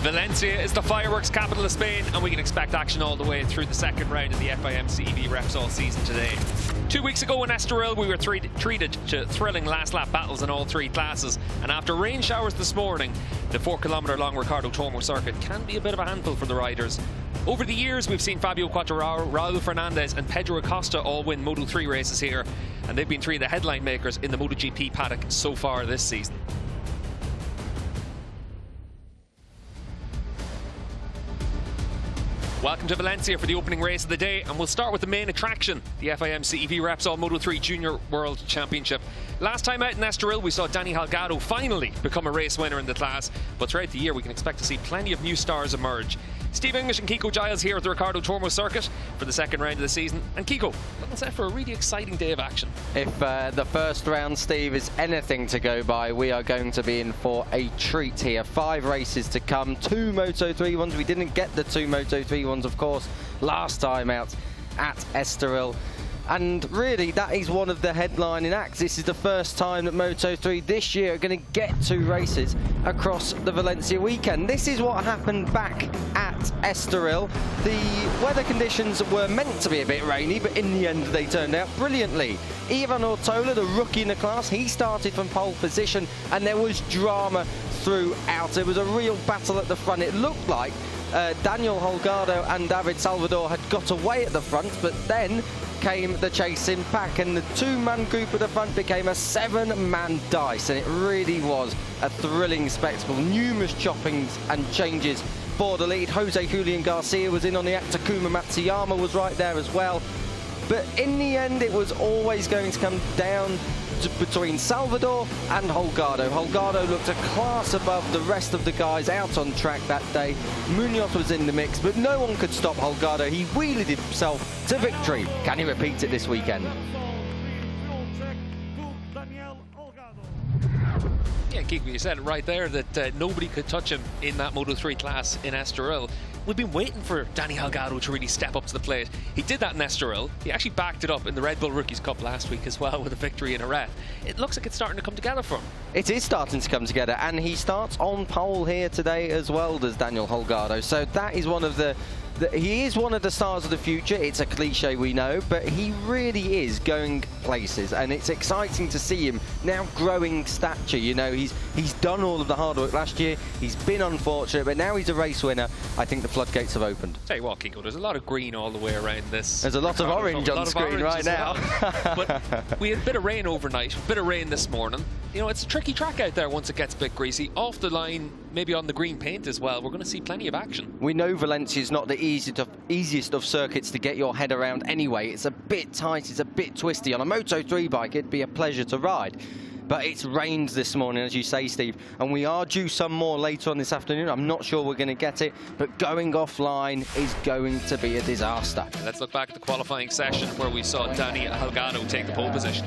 Valencia is the fireworks capital of Spain, and we can expect action all the way through the second round of the FIM CEV Repsol season today. 2 weeks ago in Estoril, we were treated to thrilling last lap battles in all three classes, and after rain showers this morning, the 4-kilometre long Ricardo Tormo circuit can be a bit of a handful for the riders. Over the years, we've seen Fabio Quartararo, Raul Fernandez and Pedro Acosta all win Moto3 races here, and they've been three of the headline makers in the MotoGP paddock so far this season. Welcome to Valencia for the opening race of the day, and we'll start with the main attraction, the FIM CEV Repsol Moto3 Junior World Championship. Last time out in Estoril, we saw Daniel Holgado finally become a race winner in the class, but throughout the year we can expect to see plenty of new stars emerge. Steve English and Kiko Giles here at the Ricardo Tormo circuit for the second round of the season. And Kiko, looking set for a really exciting day of action. If the first round, Steve, is anything to go by, we are going to be in for a treat here. 5 races to come, 2 Moto3 ones. We didn't get the 2 Moto3 ones, of course, last time out at Estoril. And really, that is one of the headlining acts. This is the first time that Moto3 this year are going to get 2 races across the Valencia weekend. This is what happened back at Estoril. The weather conditions were meant to be a bit rainy, but in the end they turned out brilliantly. Ivan Ortola, the rookie in the class, he started from pole position, and there was drama throughout. It was a real battle at the front. It looked like Daniel Holgado and David Salvador had got away at the front, but then came the chasing pack, and the 2-man group at the front became a 7-man dice, and it really was a thrilling spectacle. Numerous choppings and changes for the lead. Jose Julian Garcia was in on the act. Takuma Matsuyama was right there as well. But in the end, it was always going to come down between Salvador and Holgardo. Holgardo looked a class above the rest of the guys out on track that day. Munoz was in the mix, but no one could stop Holgardo. He wheeled himself to victory. Can he repeat it this weekend? Yeah, Kiko, you said it right there, that nobody could touch him in that Moto3 class in Estoril. We've been waiting for Danny Holgado to really step up to the plate. He did that in Estoril. He actually backed it up in the Red Bull Rookies Cup last week as well with a victory in Arret. It looks like it's starting to come together for him. It is starting to come together, and he starts on pole here today as well, does Daniel Holgado. So that is one of he is one of the stars of the future. It's a cliche, we know, but he really is going places, and it's exciting to see him now growing stature. You know, he's done all of the hard work last year. He's been unfortunate, but now he's a race winner. I think the floodgates have opened. Tell you what, Kiko, there's a lot of green all the way around this. There's a lot of orange on screen right now. But we had a bit of rain overnight, a bit of rain this morning. You know, it's a tricky track out there once it gets a bit greasy. Off the line, maybe on the green paint as well. We're going to see plenty of action. We know Valencia is not the easiest of circuits to get your head around anyway. It's a bit tight, it's a bit twisty. On a Moto3 bike, it'd be a pleasure to ride. But it's rained this morning, as you say, Steve, and we are due some more later on this afternoon. I'm not sure we're going to get it, but going offline is going to be a disaster. Let's look back at the qualifying session where we saw Danny Holgado take the pole position.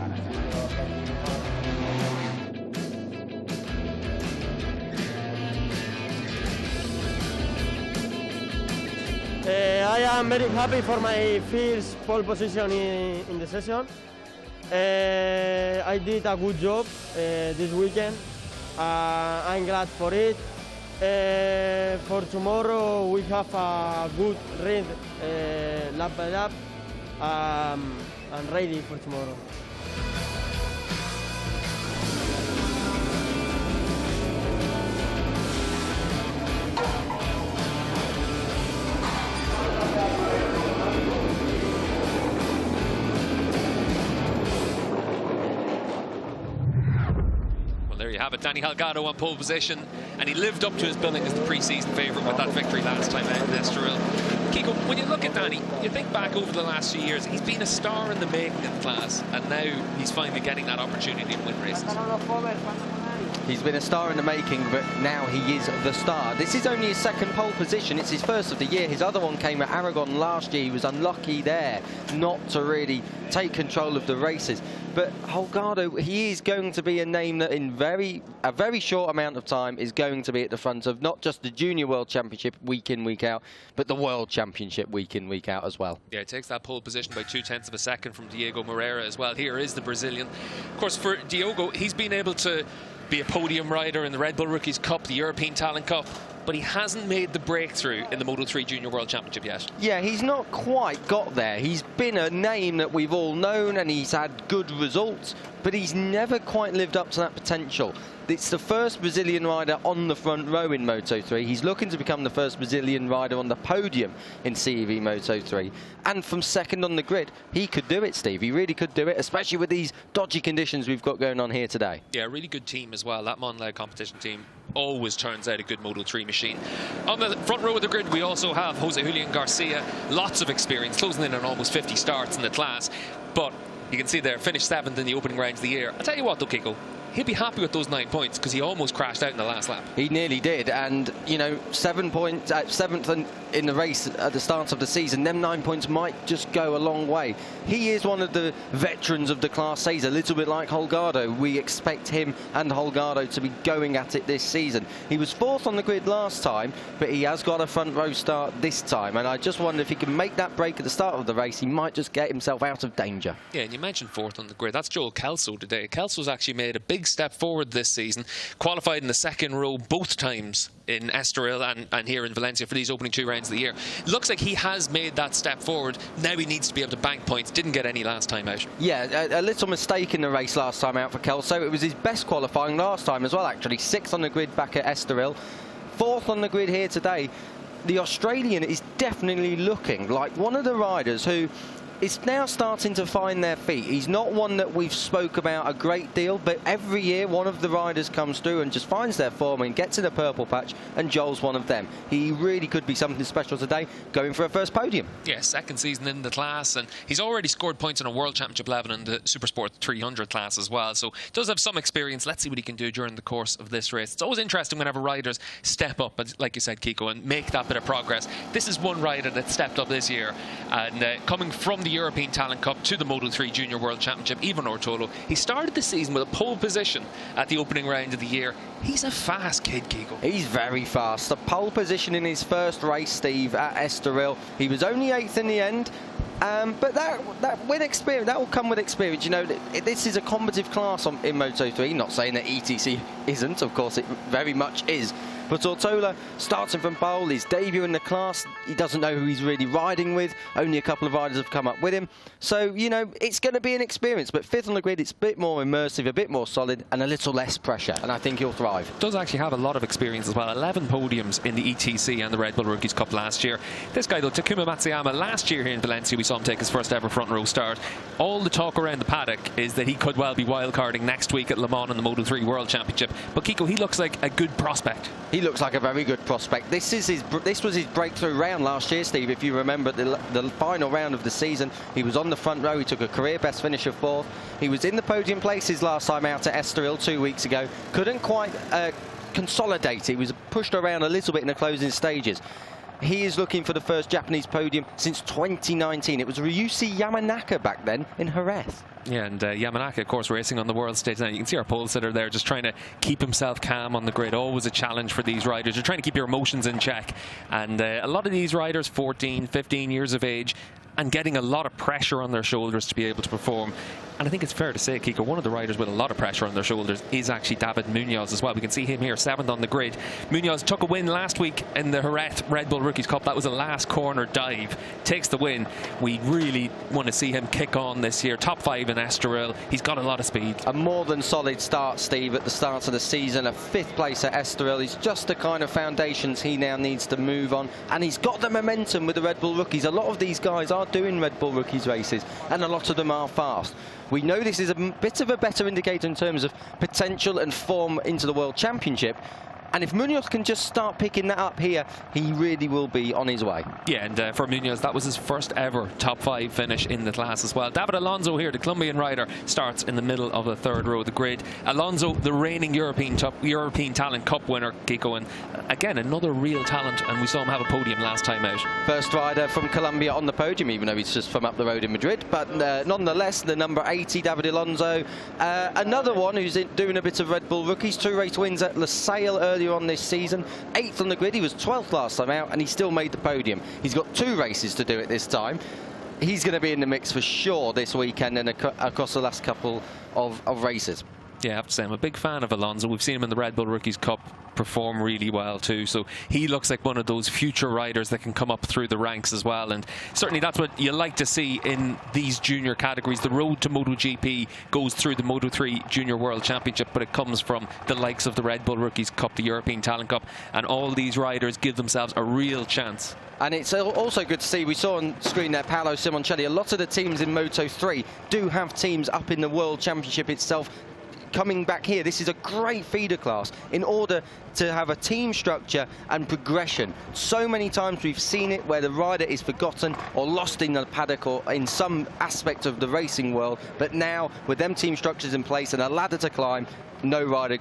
I am very happy for my first pole position in the session. I did a good job this weekend. I'm glad for it. For tomorrow we have a good race lap by lap. I'm ready for tomorrow. There you have it, Danny Holgado on pole position, and he lived up to his billing as the pre-season favourite with that victory last time out in Estoril. Kiko, when you look at Danny, you think back over the last few years, he's been a star in the making of the class, and now he's finally getting that opportunity to win races. He's been a star in the making, but now he is the star. This is only his second pole position. It's his first of the year. His other one came at Aragon last year. He was unlucky there not to really take control of the races. But Holgardo, he is going to be a name that in a very short amount of time is going to be at the front of not just the Junior World Championship week in, week out, but the World Championship week in, week out as well. Yeah, it takes that pole position by 0.2 of a second from Diego Moreira as well. Here is the Brazilian. Of course, for Diogo, he's been able to be a podium rider in the Red Bull Rookies Cup, the European Talent Cup. but he hasn't made the breakthrough in the Moto3 Junior World Championship yet. Yeah, he's not quite got there. He's been a name that we've all known and he's had good results, but he's never quite lived up to that potential. It's the first Brazilian rider on the front row in Moto3. He's looking to become the first Brazilian rider on the podium in CEV Moto3. And from second on the grid, he could do it, Steve. He really could do it, especially with these dodgy conditions we've got going on here today. Yeah, really good team as well. That Monley competition team always turns out a good Moto3 machine. On the front row of the grid, we also have Jose Julian Garcia. Lots of experience, closing in on almost 50 starts in the class. But you can see there, finished 7th in the opening rounds of the year. I'll tell you what though, Kiko, he'll be happy with those 9 points because he almost crashed out in the last lap. He nearly did, and you know, 7 points, 7th in the race at the start of the season, them 9 points might just go a long way. He is one of the veterans of the Class A's, a little bit like Holgardo. We expect him and Holgardo to be going at it this season. He was 4th on the grid last time, but he has got a front row start this time, and I just wonder if he can make that break at the start of the race, he might just get himself out of danger. Yeah, and you mentioned 4th on the grid. That's Joel Kelso today. Kelso's actually made a big step forward this season, qualified in the second row both times in Estoril and here in Valencia for these opening 2 rounds of the year. Looks like he has made that step forward. Now he needs to be able to bank points. Didn't get any last time out. Yeah, a little mistake in the race last time out for Kelso. It was his best qualifying last time as well, actually. 6th on the grid back at Estoril. 4th on the grid here today. The Australian is definitely looking like one of the riders who is now starting to find their feet. He's not one that we've spoke about a great deal, but every year one of the riders comes through and just finds their form and gets in a purple patch, and Joel's one of them. He really could be something special today, going for a first podium. Yeah, second season in the class, and he's already scored points on a World Championship level in the Supersport 300 class as well, so does have some experience. Let's see what he can do during the course of this race. It's always interesting whenever riders step up, like you said, Kiko, and make that bit of progress. This is one rider that stepped up this year, and coming from the European Talent Cup to the Moto3 Junior World Championship, Ivan Ortolo. He started the season with a pole position at the opening round of the year. He's a fast kid, Kiko. He's very fast. The pole position in his first race, Steve, at Estoril. He was only 8th in the end. But that with experience, that will come with experience. You know, this is a competitive class in Moto3. Not saying that ETC isn't, of course it very much is. But Ortola, starting from pole, his debut in the class, he doesn't know who he's really riding with. Only a couple of riders have come up with him. So, you know, it's going to be an experience. But 5th on the grid, it's a bit more immersive, a bit more solid, and a little less pressure. And I think he'll thrive. Does actually have a lot of experience as well. 11 podiums in the ETC and the Red Bull Rookies Cup last year. This guy, though, Takuma Matsuyama, last year here in Valencia, we saw him take his first ever front row start. All the talk around the paddock is that he could well be wildcarding next week at Le Mans in the Moto3 World Championship. But Kiko, he looks like a good prospect. He looks like a very good prospect. This was his breakthrough round last year, Steve. If you remember the final round of the season, he was on the front row. He took a career best finish of 4th. He was in the podium places last time out at Estoril 2 weeks ago. Couldn't quite consolidate. He was pushed around a little bit in the closing stages. He is looking for the first Japanese podium since 2019. It was Ryushi Yamanaka back then in Jerez. Yeah, and Yamanaka, of course, racing on the world stage now. You can see our pole sitter there just trying to keep himself calm on the grid. Always a challenge for these riders. You're trying to keep your emotions in check. And a lot of these riders, 14, 15 years of age, and getting a lot of pressure on their shoulders to be able to perform. And I think it's fair to say, Kiko, one of the riders with a lot of pressure on their shoulders is actually David Munoz as well. We can see him here, 7th on the grid. Munoz took a win last week in the Jerez Red Bull Rookies Cup. That was a last corner dive. Takes the win. We really want to see him kick on this year. Top 5 in Estoril. He's got a lot of speed. A more than solid start, Steve, at the start of the season. A 5th place at Estoril. He's just the kind of foundations he now needs to move on. And he's got the momentum with the Red Bull Rookies. A lot of these guys are doing Red Bull Rookies races, and a lot of them are fast. We know this is a bit of a better indicator in terms of potential and form into the World Championship. And if Munoz can just start picking that up here, he really will be on his way. Yeah, and for Munoz, that was his first ever top 5 finish in the class as well. David Alonso here, the Colombian rider, starts in the middle of the 3rd row of the grid. Alonso, the reigning European Talent Cup winner, Kiko, and again, another real talent, and we saw him have a podium last time out. First rider from Colombia on the podium, even though he's just from up the road in Madrid, but nonetheless, the number 80, David Alonso. Another one who's doing a bit of Red Bull Rookies, 2 race wins at Losail earlier on this season. 8th on the grid. He was 12th last time out, and he still made the podium. He's got 2 races to do it this time. He's going to be in the mix for sure this weekend and across the last couple of races. Yeah, I have to say, I'm a big fan of Alonso. We've seen him in the Red Bull Rookies Cup perform really well too, so he looks like one of those future riders that can come up through the ranks as well, and certainly that's what you like to see in these junior categories. The road to MotoGP goes through the Moto3 Junior World Championship, but it comes from the likes of the Red Bull Rookies Cup, the European Talent Cup, and all these riders give themselves a real chance. And it's also good to see, we saw on screen there Paolo Simoncelli, a lot of the teams in Moto3 do have teams up in the World Championship itself coming back here. This is a great feeder class in order to have a team structure and progression. So many times we've seen it where the rider is forgotten or lost in the paddock or in some aspect of the racing world, but now with them team structures in place and a ladder to climb, no rider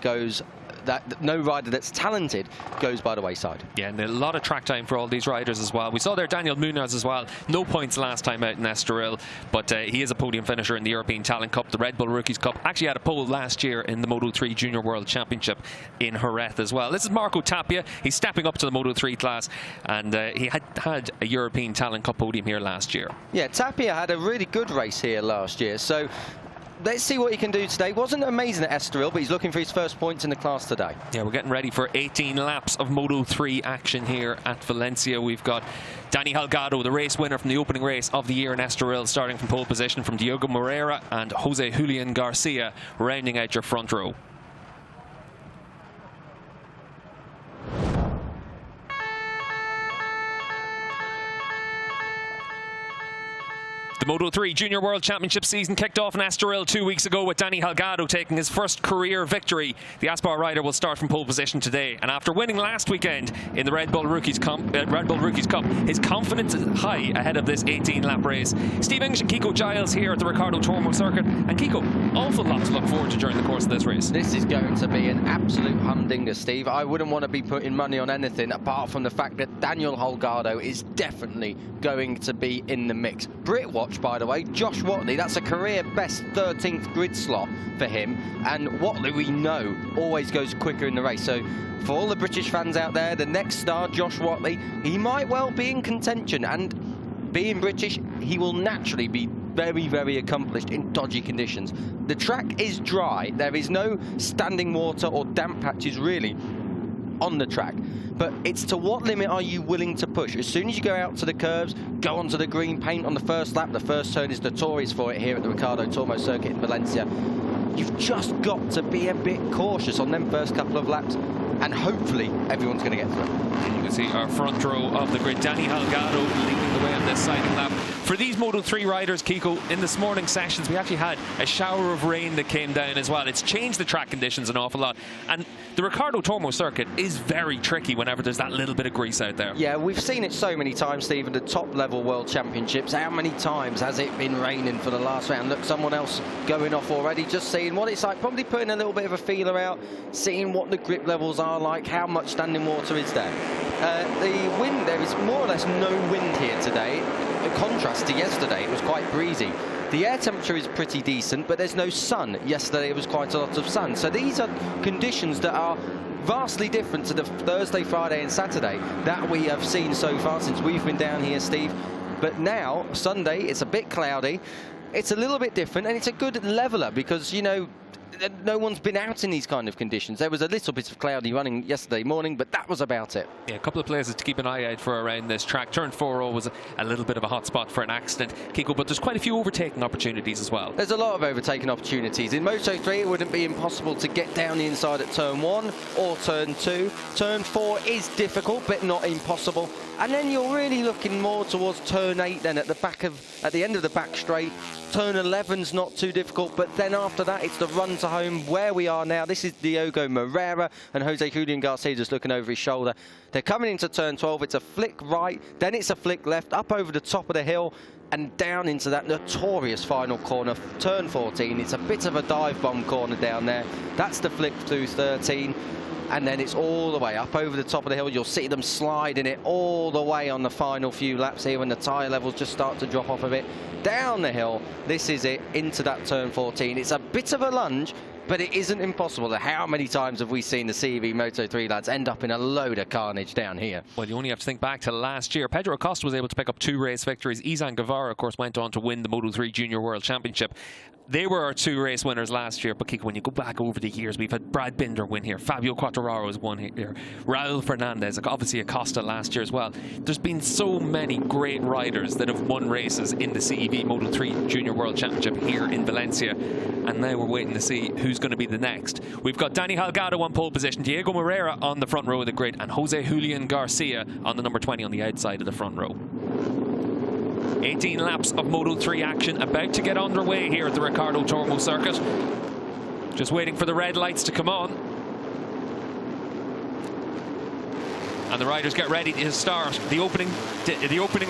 that's talented goes by the wayside. Yeah, and a lot of track time for all these riders as well. We saw there Daniel Munoz as well. No points last time out in Estoril, but he is a podium finisher in the European Talent Cup, the Red Bull Rookies Cup. Actually had a pole last year in the Moto3 Junior World Championship in Jerez as well. This is Marco Tapia. He's stepping up to the Moto3 class, and he had a European Talent Cup podium here last year. Yeah, Tapia had a really good race here last year, so let's see what he can do today. Wasn't amazing at Estoril, but he's looking for his first points in the class today. Yeah, we're getting ready for 18 laps of Moto3 action here at Valencia. We've got Daniel Holgado, the race winner from the opening race of the year in Estoril, starting from pole position from Diogo Moreira, and Jose Julian Garcia rounding out your front row. The Moto3 Junior World Championship season kicked off in Estoril 2 weeks ago with Dani Holgado taking his first career victory. The Aspar rider will start from pole position today, and after winning last weekend in the Red Bull Rookies Cup, his confidence is high ahead of this 18-lap race. Steve English and Kiko Giles here at the Ricardo Tormo circuit, and Kiko, awful lot to look forward to during the course of this race. This is going to be an absolute humdinger, Steve. I wouldn't want to be putting money on anything apart from the fact that Daniel Holgado is definitely going to be in the mix. Brit watch, by the way, Josh Watley, that's a career best 13th grid slot for him, and Watley, we know, always goes quicker in the race. So for all the British fans out there, the next star, Josh Watley, he might well be in contention, and being British, he will naturally be very, very accomplished in dodgy conditions. The track is dry, there is no standing water or damp patches really on the track, but it's to what limit are you willing to push? As soon as you go out to the curves, go onto the green paint on the first lap, the first turn is notorious for it here at the Ricardo Tormo circuit in Valencia. You've just got to be a bit cautious on them first couple of laps, and hopefully everyone's going to get through. And you can see our front row of the grid, Dani Holgado leading the way on this side of the lap. For these Moto3 riders, Kiko, in this morning's sessions, we actually had a shower of rain that came down as well. It's changed the track conditions an awful lot. And the Ricardo Tormo circuit is very tricky whenever there's that little bit of grease out there. Yeah, we've seen it so many times, Steve, in the top-level World Championships. How many times has it been raining for the last round? Look, someone else going off already, just seeing what it's like, probably putting a little bit of a feeler out, seeing what the grip levels are like, how much standing water is there. The wind, there is more or less no wind here today. In contrast to yesterday, it was quite breezy. The air temperature is pretty decent, but there's no sun. Yesterday, it was quite a lot of sun. So these are conditions that are vastly different to the Thursday, Friday and Saturday that we have seen so far since we've been down here, Steve. But now, Sunday, it's a bit cloudy. It's a little bit different, and it's a good leveler because, you know, no one's been out in these kind of conditions. There was a little bit of cloudy running yesterday morning, but that was about it. Yeah, a couple of places to keep an eye out for around this track. Turn 4 was a little bit of a hot spot for an accident, Kiko, but there's quite a few overtaking opportunities as well. There's a lot of overtaking opportunities. In Moto3, it wouldn't be impossible to get down the inside at turn 1 or turn 2. Turn 4 is difficult, but not impossible. And then you're really looking more towards turn 8 then at the end of the back straight. Turn 11's not too difficult, but then after that, it's the run to home where we are now. This is Diogo Moreira and Jose Julian Garcia just looking over his shoulder. They're coming into turn 12. It's a flick right, then it's a flick left, up over the top of the hill and down into that notorious final corner, turn 14. It's a bit of a dive bomb corner down there. That's the flick through 13. And then it's all the way up over the top of the hill. You'll see them sliding it all the way on the final few laps here when the tyre levels just start to drop off a bit. Down the hill, this is it, into that turn 14. It's a bit of a lunge, but it isn't impossible. How many times have we seen the CEV Moto3 lads end up in a load of carnage down here? Well, you only have to think back to last year. Pedro Acosta was able to pick up 2 race victories. Izan Guevara, of course, went on to win the Moto3 Junior World Championship. They were our 2 race winners last year, but Kiko, when you go back over the years, we've had Brad Binder win here, Fabio Quartararo has won here, Raul Fernandez, obviously Acosta last year as well. There's been so many great riders that have won races in the CEV Moto3 Junior World Championship here in Valencia, and now we're waiting to see who's going to be the next. We've got Daniel Holgado on pole position, Diego Moreira on the front row of the grid, and Jose Julian Garcia on the number 20 on the outside of the front row. 18 laps of Moto3 action about to get underway here at the Ricardo Tormo circuit. Just waiting for the red lights to come on. And the riders get ready to start the opening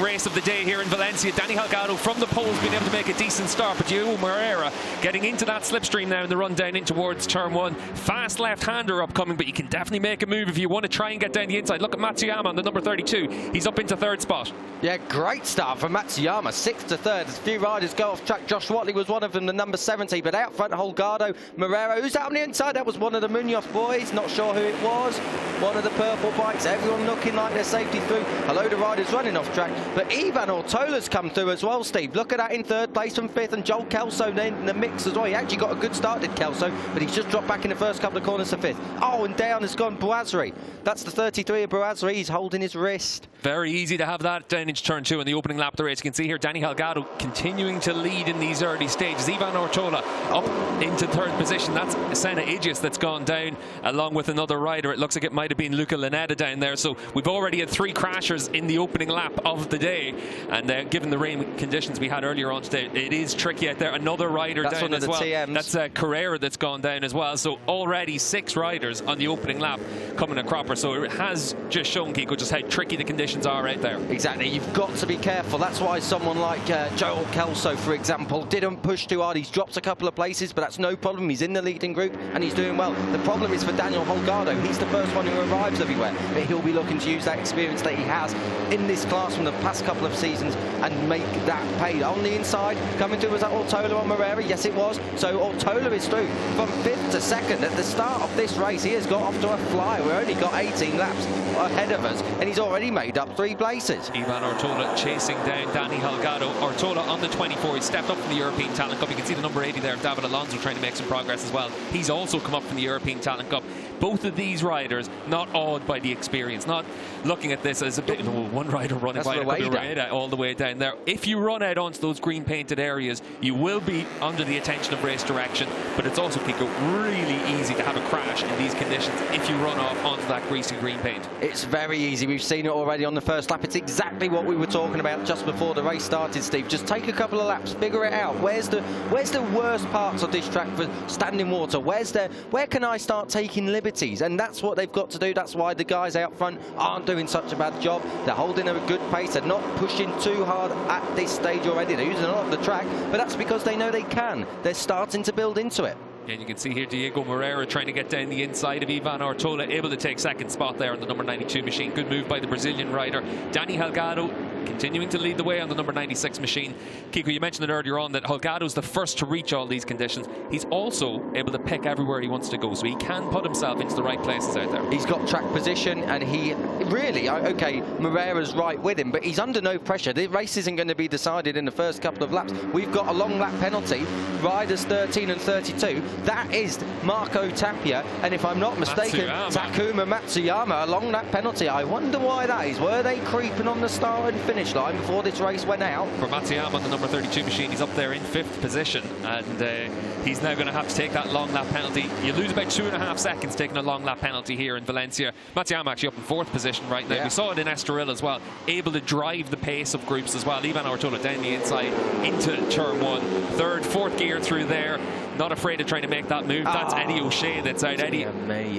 race of the day here in Valencia. Danny Holgado from the poles being able to make a decent start, but Diego Moreira getting into that slipstream now in the run down in towards turn 1. Fast left-hander upcoming, but you can definitely make a move if you want to try and get down the inside. Look at Matsuyama on the number 32. He's up into 3rd spot. Yeah, great start from Matsuyama, 6th to 3rd. A few riders go off track. Josh Watley was one of them, the number 70, but out front, Holgardo, Moreira. Who's out on the inside? That was one of the Munoz boys. Not sure who it was. One of the purple bikes. Everyone looking like they're safety through. A load of riders running off track, but Ivan Ortola's come through as well, Steve. Look at that in 3rd place from 5th, and Joel Kelso then in the mix as well. He actually got a good start, did Kelso, but he's just dropped back in the first couple of corners to 5th. Oh, and down has gone Boazri. That's the 33 of Boazri. He's holding his wrist. Very easy to have that down into turn 2 in the opening lap of the race. You can see here Danny Holgado continuing to lead in these early stages. Ivan Ortola up into 3rd position. That's Senna Aegis that's gone down along with another rider. It looks like it might have been Luca Lanetta down there. So we've already had 3 crashers in the opening lap of the day, and given the rain conditions we had earlier on today, it is tricky out there. Another rider that's down as well. TMs. That's Carrera that's gone down as well. So already 6 riders on the opening lap coming a cropper. So it has just shown, Kiko, just how tricky the conditions are out there. Exactly, you've got to be careful. That's why someone like Joel Kelso, for example, didn't push too hard. He's dropped a couple of places, but that's no problem. He's in the leading group and he's doing well. The problem is for Daniel Holgado. He's the first one who arrives everywhere, but he'll be looking to use that experience that he has in this class from the past couple of seasons and make that pay. On the inside, coming through, was that Ortola on Moreira? Yes, it was. So Ortola is through from 5th to 2nd. At the start of this race, he has got off to a flyer. We've only got 18 laps ahead of us, and he's already made up 3 places. Ivan Ortola chasing down Danny Holgado. Ortola on the 24. He stepped up from the European Talent Cup. You can see the number 80 there, David Alonso, trying to make some progress as well. He's also come up from the European Talent Cup. Both of these riders not awed by the experience, not looking at this as a bit, one rider running right all the way down there. If you run out onto those green painted areas, you will be under the attention of race direction, but it's also, Kiko, really easy to have a crash in these conditions if you run off onto that greasy green paint. It's very easy. We've seen it already on the first lap. It's exactly what we were talking about just before the race started, Steve. Just take a couple of laps, figure it out. Where's the worst parts of this track for standing water? Where can I start taking liberties? And that's what they've got to do. That's why the guys out front aren't doing such a bad job. They're holding a good pace. They're not pushing too hard at this stage already. They're using a lot of the track, but that's because they know they can. They're starting to build into it. And you can see here Diego Moreira trying to get down the inside of Ivan Ortola, able to take 2nd spot there on the number 92 machine. Good move by the Brazilian rider. Danny Holgado continuing to lead the way on the number 96 machine. Kiko, you mentioned it earlier on that Holgado's the first to reach all these conditions. He's also able to pick everywhere he wants to go, so he can put himself into the right places out there. He's got track position, and he really, okay, Moreira's right with him, but he's under no pressure. The race isn't going to be decided in the first couple of laps. We've got a long lap penalty, riders 13 and 32. That is Marco Tapia, and if I'm not mistaken, Takuma Matsuyama, a long lap penalty. I wonder why that is. Were they creeping on the start and finish line before this race went out? For Matsuyama on the number 32 machine, he's up there in 5th position, and he's now going to have to take that long lap penalty. You lose about 2.5 seconds taking a long lap penalty here in Valencia. Matsuyama actually up in 4th position right now. Yeah. We saw it in Estoril as well, able to drive the pace of groups as well. Ivan Ortola down the inside into turn 1, 3rd, 4th gear through there. Not afraid of trying to make that move. That's Eddie O'Shea that's out. Eddie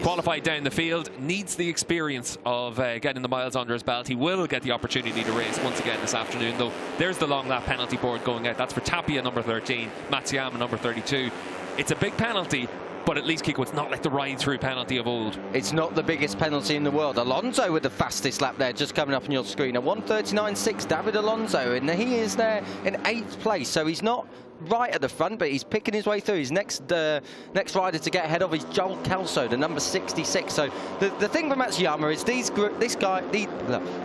qualified down the field, needs the experience of getting the miles under his belt. He will get the opportunity to race once again this afternoon, though. There's the long lap penalty board going out. That's for Tapia, number 13, Matsuyama, number 32. It's a big penalty, but at least, Kiko, it's not like the ride-through penalty of old. It's not the biggest penalty in the world. Alonso with the fastest lap there, just coming up on your screen. A 1:39.6, David Alonso, and he is there in 8th place, so he's not right at the front, but he's picking his way through. His next rider to get ahead of is Joel Kelso, the number 66. So the thing with Matsuyama is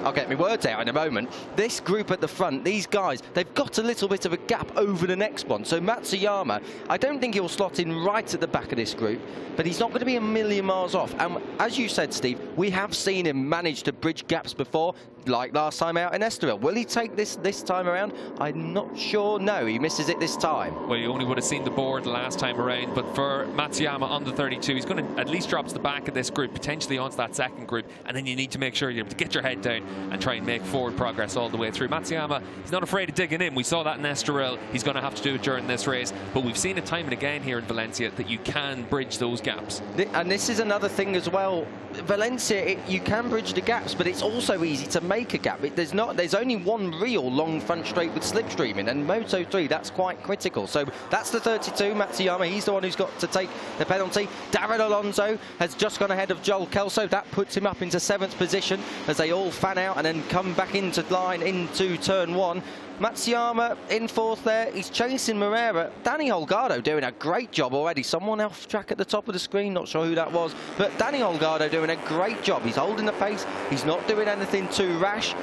I'll get my words out in a moment. This group at the front, these guys, they've got a little bit of a gap over the next one. So Matsuyama, I don't think he'll slot in right at the back of this group, but he's not going to be a million miles off. And as you said, Steve, we have seen him manage to bridge gaps before, like last time out in Estoril. Will he take this time around? I'm not sure. No, he misses it this time. Well, you only would have seen the board last time around, but for Matsuyama on the 32, he's going to at least drop to the back of this group, potentially onto that second group, and then you need to make sure you're able to get your head down and try and make forward progress all the way through. Matsuyama, he's not afraid of digging in. We saw that in Estoril. He's going to have to do it during this race, but we've seen it time and again here in Valencia that you can bridge those gaps. And this is another thing as well. Valencia, you can bridge the gaps, but it's also easy to make a gap. There's only one real long front straight with slipstreaming, and Moto3, that's quite critical. So that's the 32, Matsuyama. He's the one who's got to take the penalty. David Alonso has just gone ahead of Joel Kelso. That puts him up into 7th position as they all fan out and then come back into line into turn 1. Matsuyama in 4th there. He's chasing Moreira. Danny Holgardo doing a great job already. Someone off track at the top of the screen, not sure who that was, but Danny Holgardo doing a great job. He's holding the pace. He's not doing anything too rash.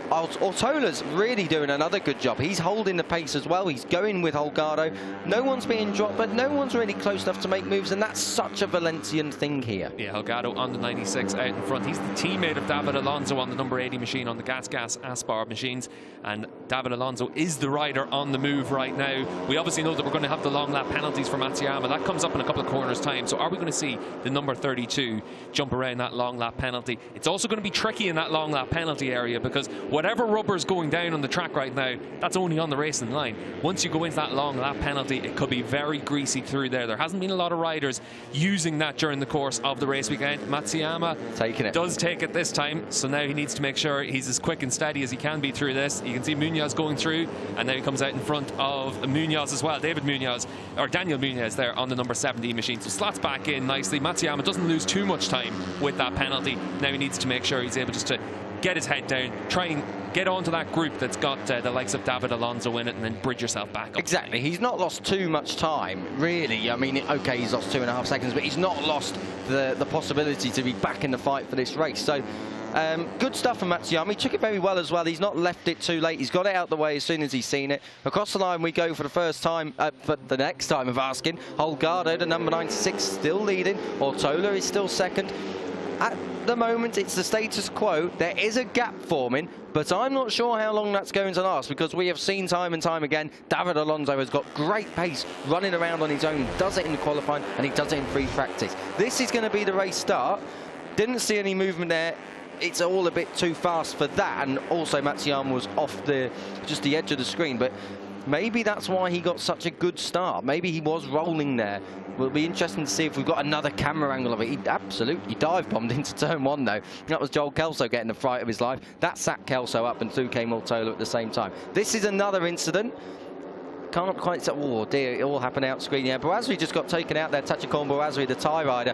Ortola's really doing another good job. He's holding the pace as well. He's going with Holgardo. No one's being dropped, but no one's really close enough to make moves, and that's such a Valencian thing here. Yeah, Holgardo on the 96 out in front. He's the teammate of David Alonso on the number 80 machine on the Gas Aspar machines, and David Alonso is the rider on the move right now. We obviously know that we're going to have the long lap penalties for Matsuyama. That comes up in a couple of corners time. So are we going to see the number 32 jump around that long lap penalty? It's also going to be tricky in that long lap penalty area, because whatever rubber's going down on the track right now, that's only on the racing line. Once you go into that long lap penalty, it could be very greasy through there. There hasn't been a lot of riders using that during the course of the race weekend. Matsuyama does take it this time, so now he needs to make sure he's as quick and steady as he can be through this. You can see Munoz going through, and now he comes out in front of Munoz as well. Daniel Munoz there on the number 17 machine. So slots back in nicely. Matsuyama doesn't lose too much time with that penalty. Now he needs to make sure he's able just to get his head down, try and get onto that group that's got the likes of David Alonso in it, and then bridge yourself back up. Exactly. He's not lost too much time, really. I mean, okay, he's lost 2.5 seconds, but he's not lost the possibility to be back in the fight for this race. So good stuff from Matsuyama. He took it very well as well. He's not left it too late. He's got it out the way as soon as he's seen it. Across the line we go for the first time, for the next time of asking. Holgardo, the number 96, still leading. Ortola is still second. At the moment, it's the status quo. There is a gap forming, but I'm not sure how long that's going to last, because we have seen time and time again, David Alonso has got great pace running around on his own, does it in qualifying, and he does it in free practice. This is going to be the race start. Didn't see any movement there. It's all a bit too fast for that, and also Matsuyama was off just the edge of the screen, but maybe that's why he got such a good start. Maybe he was rolling there. Will be interesting to see if we've got another camera angle of it. He absolutely dive-bombed into turn 1, though. That was Joel Kelso getting the fright of his life. That sat Kelso up, and through came Ortola at the same time. This is another incident. Can't quite say, oh dear, it all happened out screen. Yeah, Boazri just got taken out there. Tachikon Boazri, the Thai rider,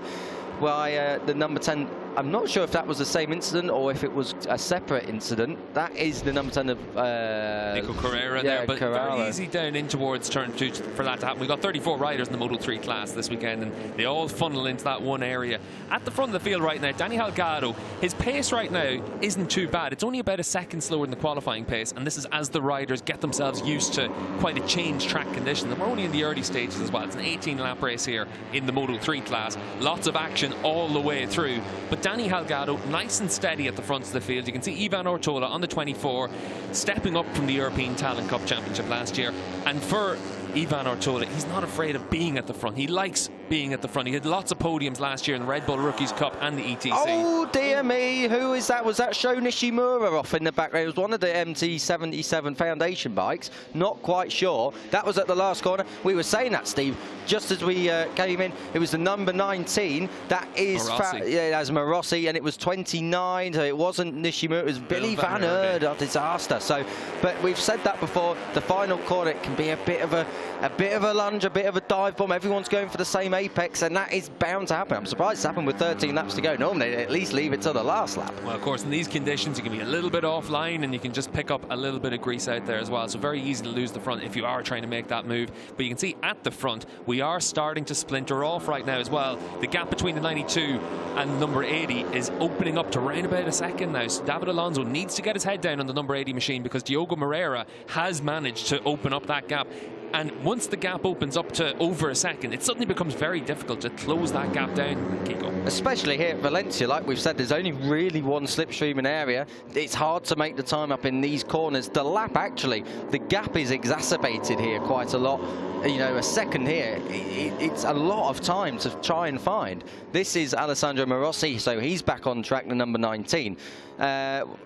by the number 10. I'm not sure if that was the same incident or if it was a separate incident. That is the number 10 of Nico Carrera there, but very easy down in towards turn 2 for that to happen. We've got 34 riders in the Moto3 class this weekend, and they all funnel into that one area. At the front of the field right now, Danny Holgado, his pace right now isn't too bad. It's only about a second slower than the qualifying pace, and this is as the riders get themselves used to quite a changed track condition. And we're only in the early stages as well. It's an 18-lap race here in the Moto3 class. Lots of action all the way through, but Danny Holgado nice and steady at the front of the field. You can see Ivan Ortola on the 24 stepping up from the European Talent Cup Championship last year, and for Ivan Ortola, he's not afraid of being at the front. He likes being at the front. He had lots of podiums last year in the Red Bull Rookies Cup and the ETC. Oh dear me, who is that? Was that Sho Nishimura off in the background? It was one of the MT77 Foundation bikes. Not quite sure. That was at the last corner. We were saying that, Steve, just as we came in. It was the number 19. That is that's Marossi, and it was 29. So it wasn't Nishimura. It was Billy Van Erde. A disaster. So, but we've said that before. The final corner, it can be a bit of a lunge, a bit of a dive bomb. Everyone's going for the same apex, and that is bound to happen. I'm surprised it's happened with 13 laps to go. Normally, they at least leave it to the last lap. Well, of course, in these conditions, you can be a little bit offline, and you can just pick up a little bit of grease out there as well. So very easy to lose the front if you are trying to make that move. But you can see at the front, we are starting to splinter off right now as well. The gap between the 92 and number 80 is opening up to around about a second now. So David Alonso needs to get his head down on the number 80 machine, because Diogo Moreira has managed to open up that gap. And once the gap opens up to over a second, it suddenly becomes very difficult to close that gap down, Kiko. Especially here at Valencia, like we've said, there's only really one slipstreaming area. It's hard to make the time up in these corners. The lap, actually, the gap is exacerbated here quite a lot. You know, a second here, it's a lot of time to try and find. This is Alessandro Morossi, so he's back on track, the number 19.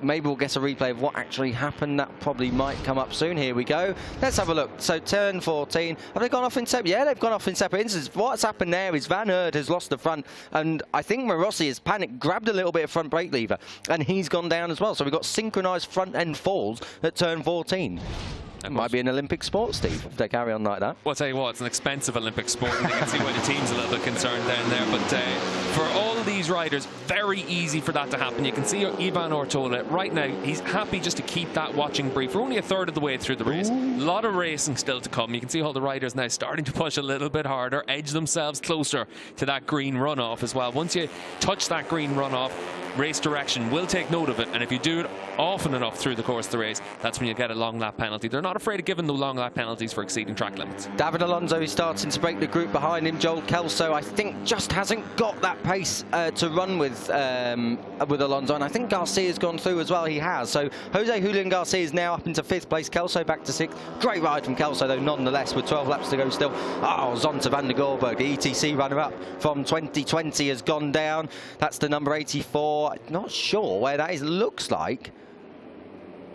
Maybe we'll get a replay of what actually happened. That probably might come up soon. Here we go. Let's have a look. So turn 14. Have they gone off in separate? Yeah, they've gone off in separate instances. What's happened there is Van Aert has lost the front, and I think Morossi has panicked, grabbed a little bit of front brake lever, and he's gone down as well. So we've got synchronised front end falls at turn 14. It might be an Olympic sport, Steve, if they carry on like that. Well, I'll tell you what, it's an expensive Olympic sport, and you can see why the team's a little bit concerned down there. But for all of these riders, very easy for that to happen. You can see Ivan Ortola right now, he's happy just to keep that watching brief. We're only a third of the way through the race. A lot of racing still to come. You can see all the riders now starting to push a little bit harder, edge themselves closer to that green runoff as well. Once you touch that green runoff, race direction will take note of it, and if you do it often enough through the course of the race, that's when you get a long lap penalty. They're not afraid of giving the long lap penalties for exceeding track limits. David Alonso is starting to break the group behind him. Joel Kelso, I think, just hasn't got that pace to run with Alonso, and I think Garcia's gone through as well. He has. So Jose Julian Garcia is now up into 5th place. Kelso back to 6th. Great ride from Kelso, though, nonetheless, with 12 laps to go still. Oh, Zonta van der Gorberg, the ETC runner-up from 2020, has gone down. That's the number 84. Not sure where that is. Looks like,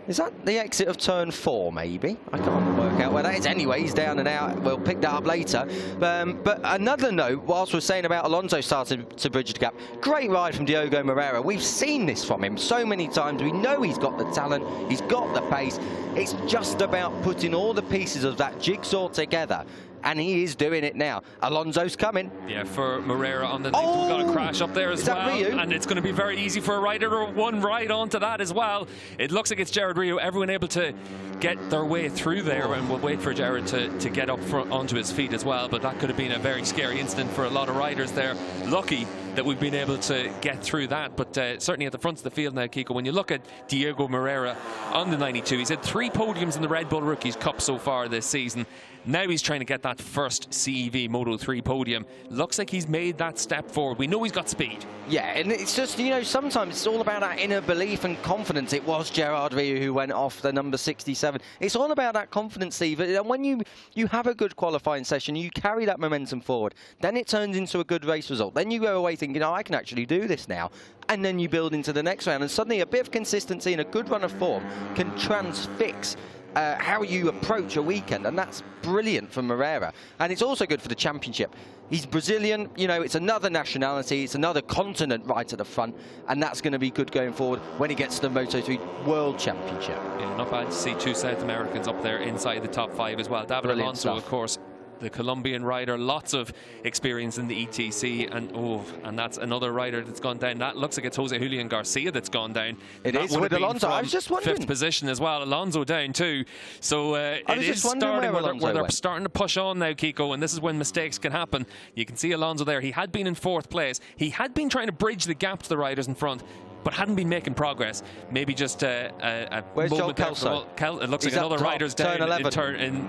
is that the exit of turn 4, maybe? I can't work out where that is. Anyway, he's down and out. We'll pick that up later. But another note, whilst we're saying about Alonso starting to bridge the gap, great ride from Diogo Moreira. We've seen this from him so many times. We know he's got the talent, he's got the pace. It's just about putting all the pieces of that jigsaw together. And he is doing it now. Alonso's coming. Yeah, for Moreira on the we've got a crash up there as well. And it's going to be very easy for a rider to one right onto that as well. It looks like it's Jared Rio. Everyone able to get their way through there, and we'll wait for Jared to get up front onto his feet as well. But that could have been a very scary incident for a lot of riders there. Lucky that we've been able to get through that. But certainly at the front of the field now, Kiko, when you look at Diogo Moreira on the 92, he's had 3 podiums in the Red Bull Rookies Cup so far this season. Now he's trying to get that first CEV Moto3 podium. Looks like he's made that step forward. We know he's got speed. Yeah, and it's just, you know, sometimes it's all about that inner belief and confidence. It was Gerard Rieu who went off the number 67. It's all about that confidence, Steve. And when you have a good qualifying session, you carry that momentum forward. Then it turns into a good race result. Then you go away thinking, oh, I can actually do this now. And then you build into the next round. And suddenly a bit of consistency and a good run of form can transfix how you approach a weekend, and that's brilliant for Moreira. And it's also good for the championship. He's Brazilian, you know, it's another nationality, it's another continent right at the front, and that's going to be good going forward when he gets to the Moto3 World Championship. Yeah, not bad to see 2 South Americans up there inside the top 5 as well. David Alonso, of course, the Colombian rider, lots of experience in the ETC, and that's another rider that's gone down. That looks like it's Jose Julian Garcia that's gone down. It is with Alonso. I was just wondering. 5th position as well. Alonso down too. So it is starting where they're starting to push on now, Kiko, and this is when mistakes can happen. You can see Alonso there. He had been in 4th place. He had been trying to bridge the gap to the riders in front, but hadn't been making progress. Maybe just a Where's Joel Kelso? It looks like another rider's down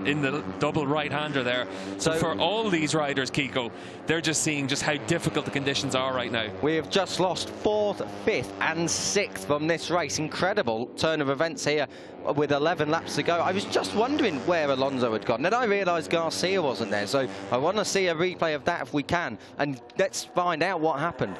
in the double right-hander there. So for all these riders, Kiko, they're just seeing just how difficult the conditions are right now. We have just lost 4th, 5th and 6th from this race. Incredible turn of events here with 11 laps to go. I was just wondering where Alonso had gone. Then I realised Garcia wasn't there, so I want to see a replay of that if we can. And let's find out what happened.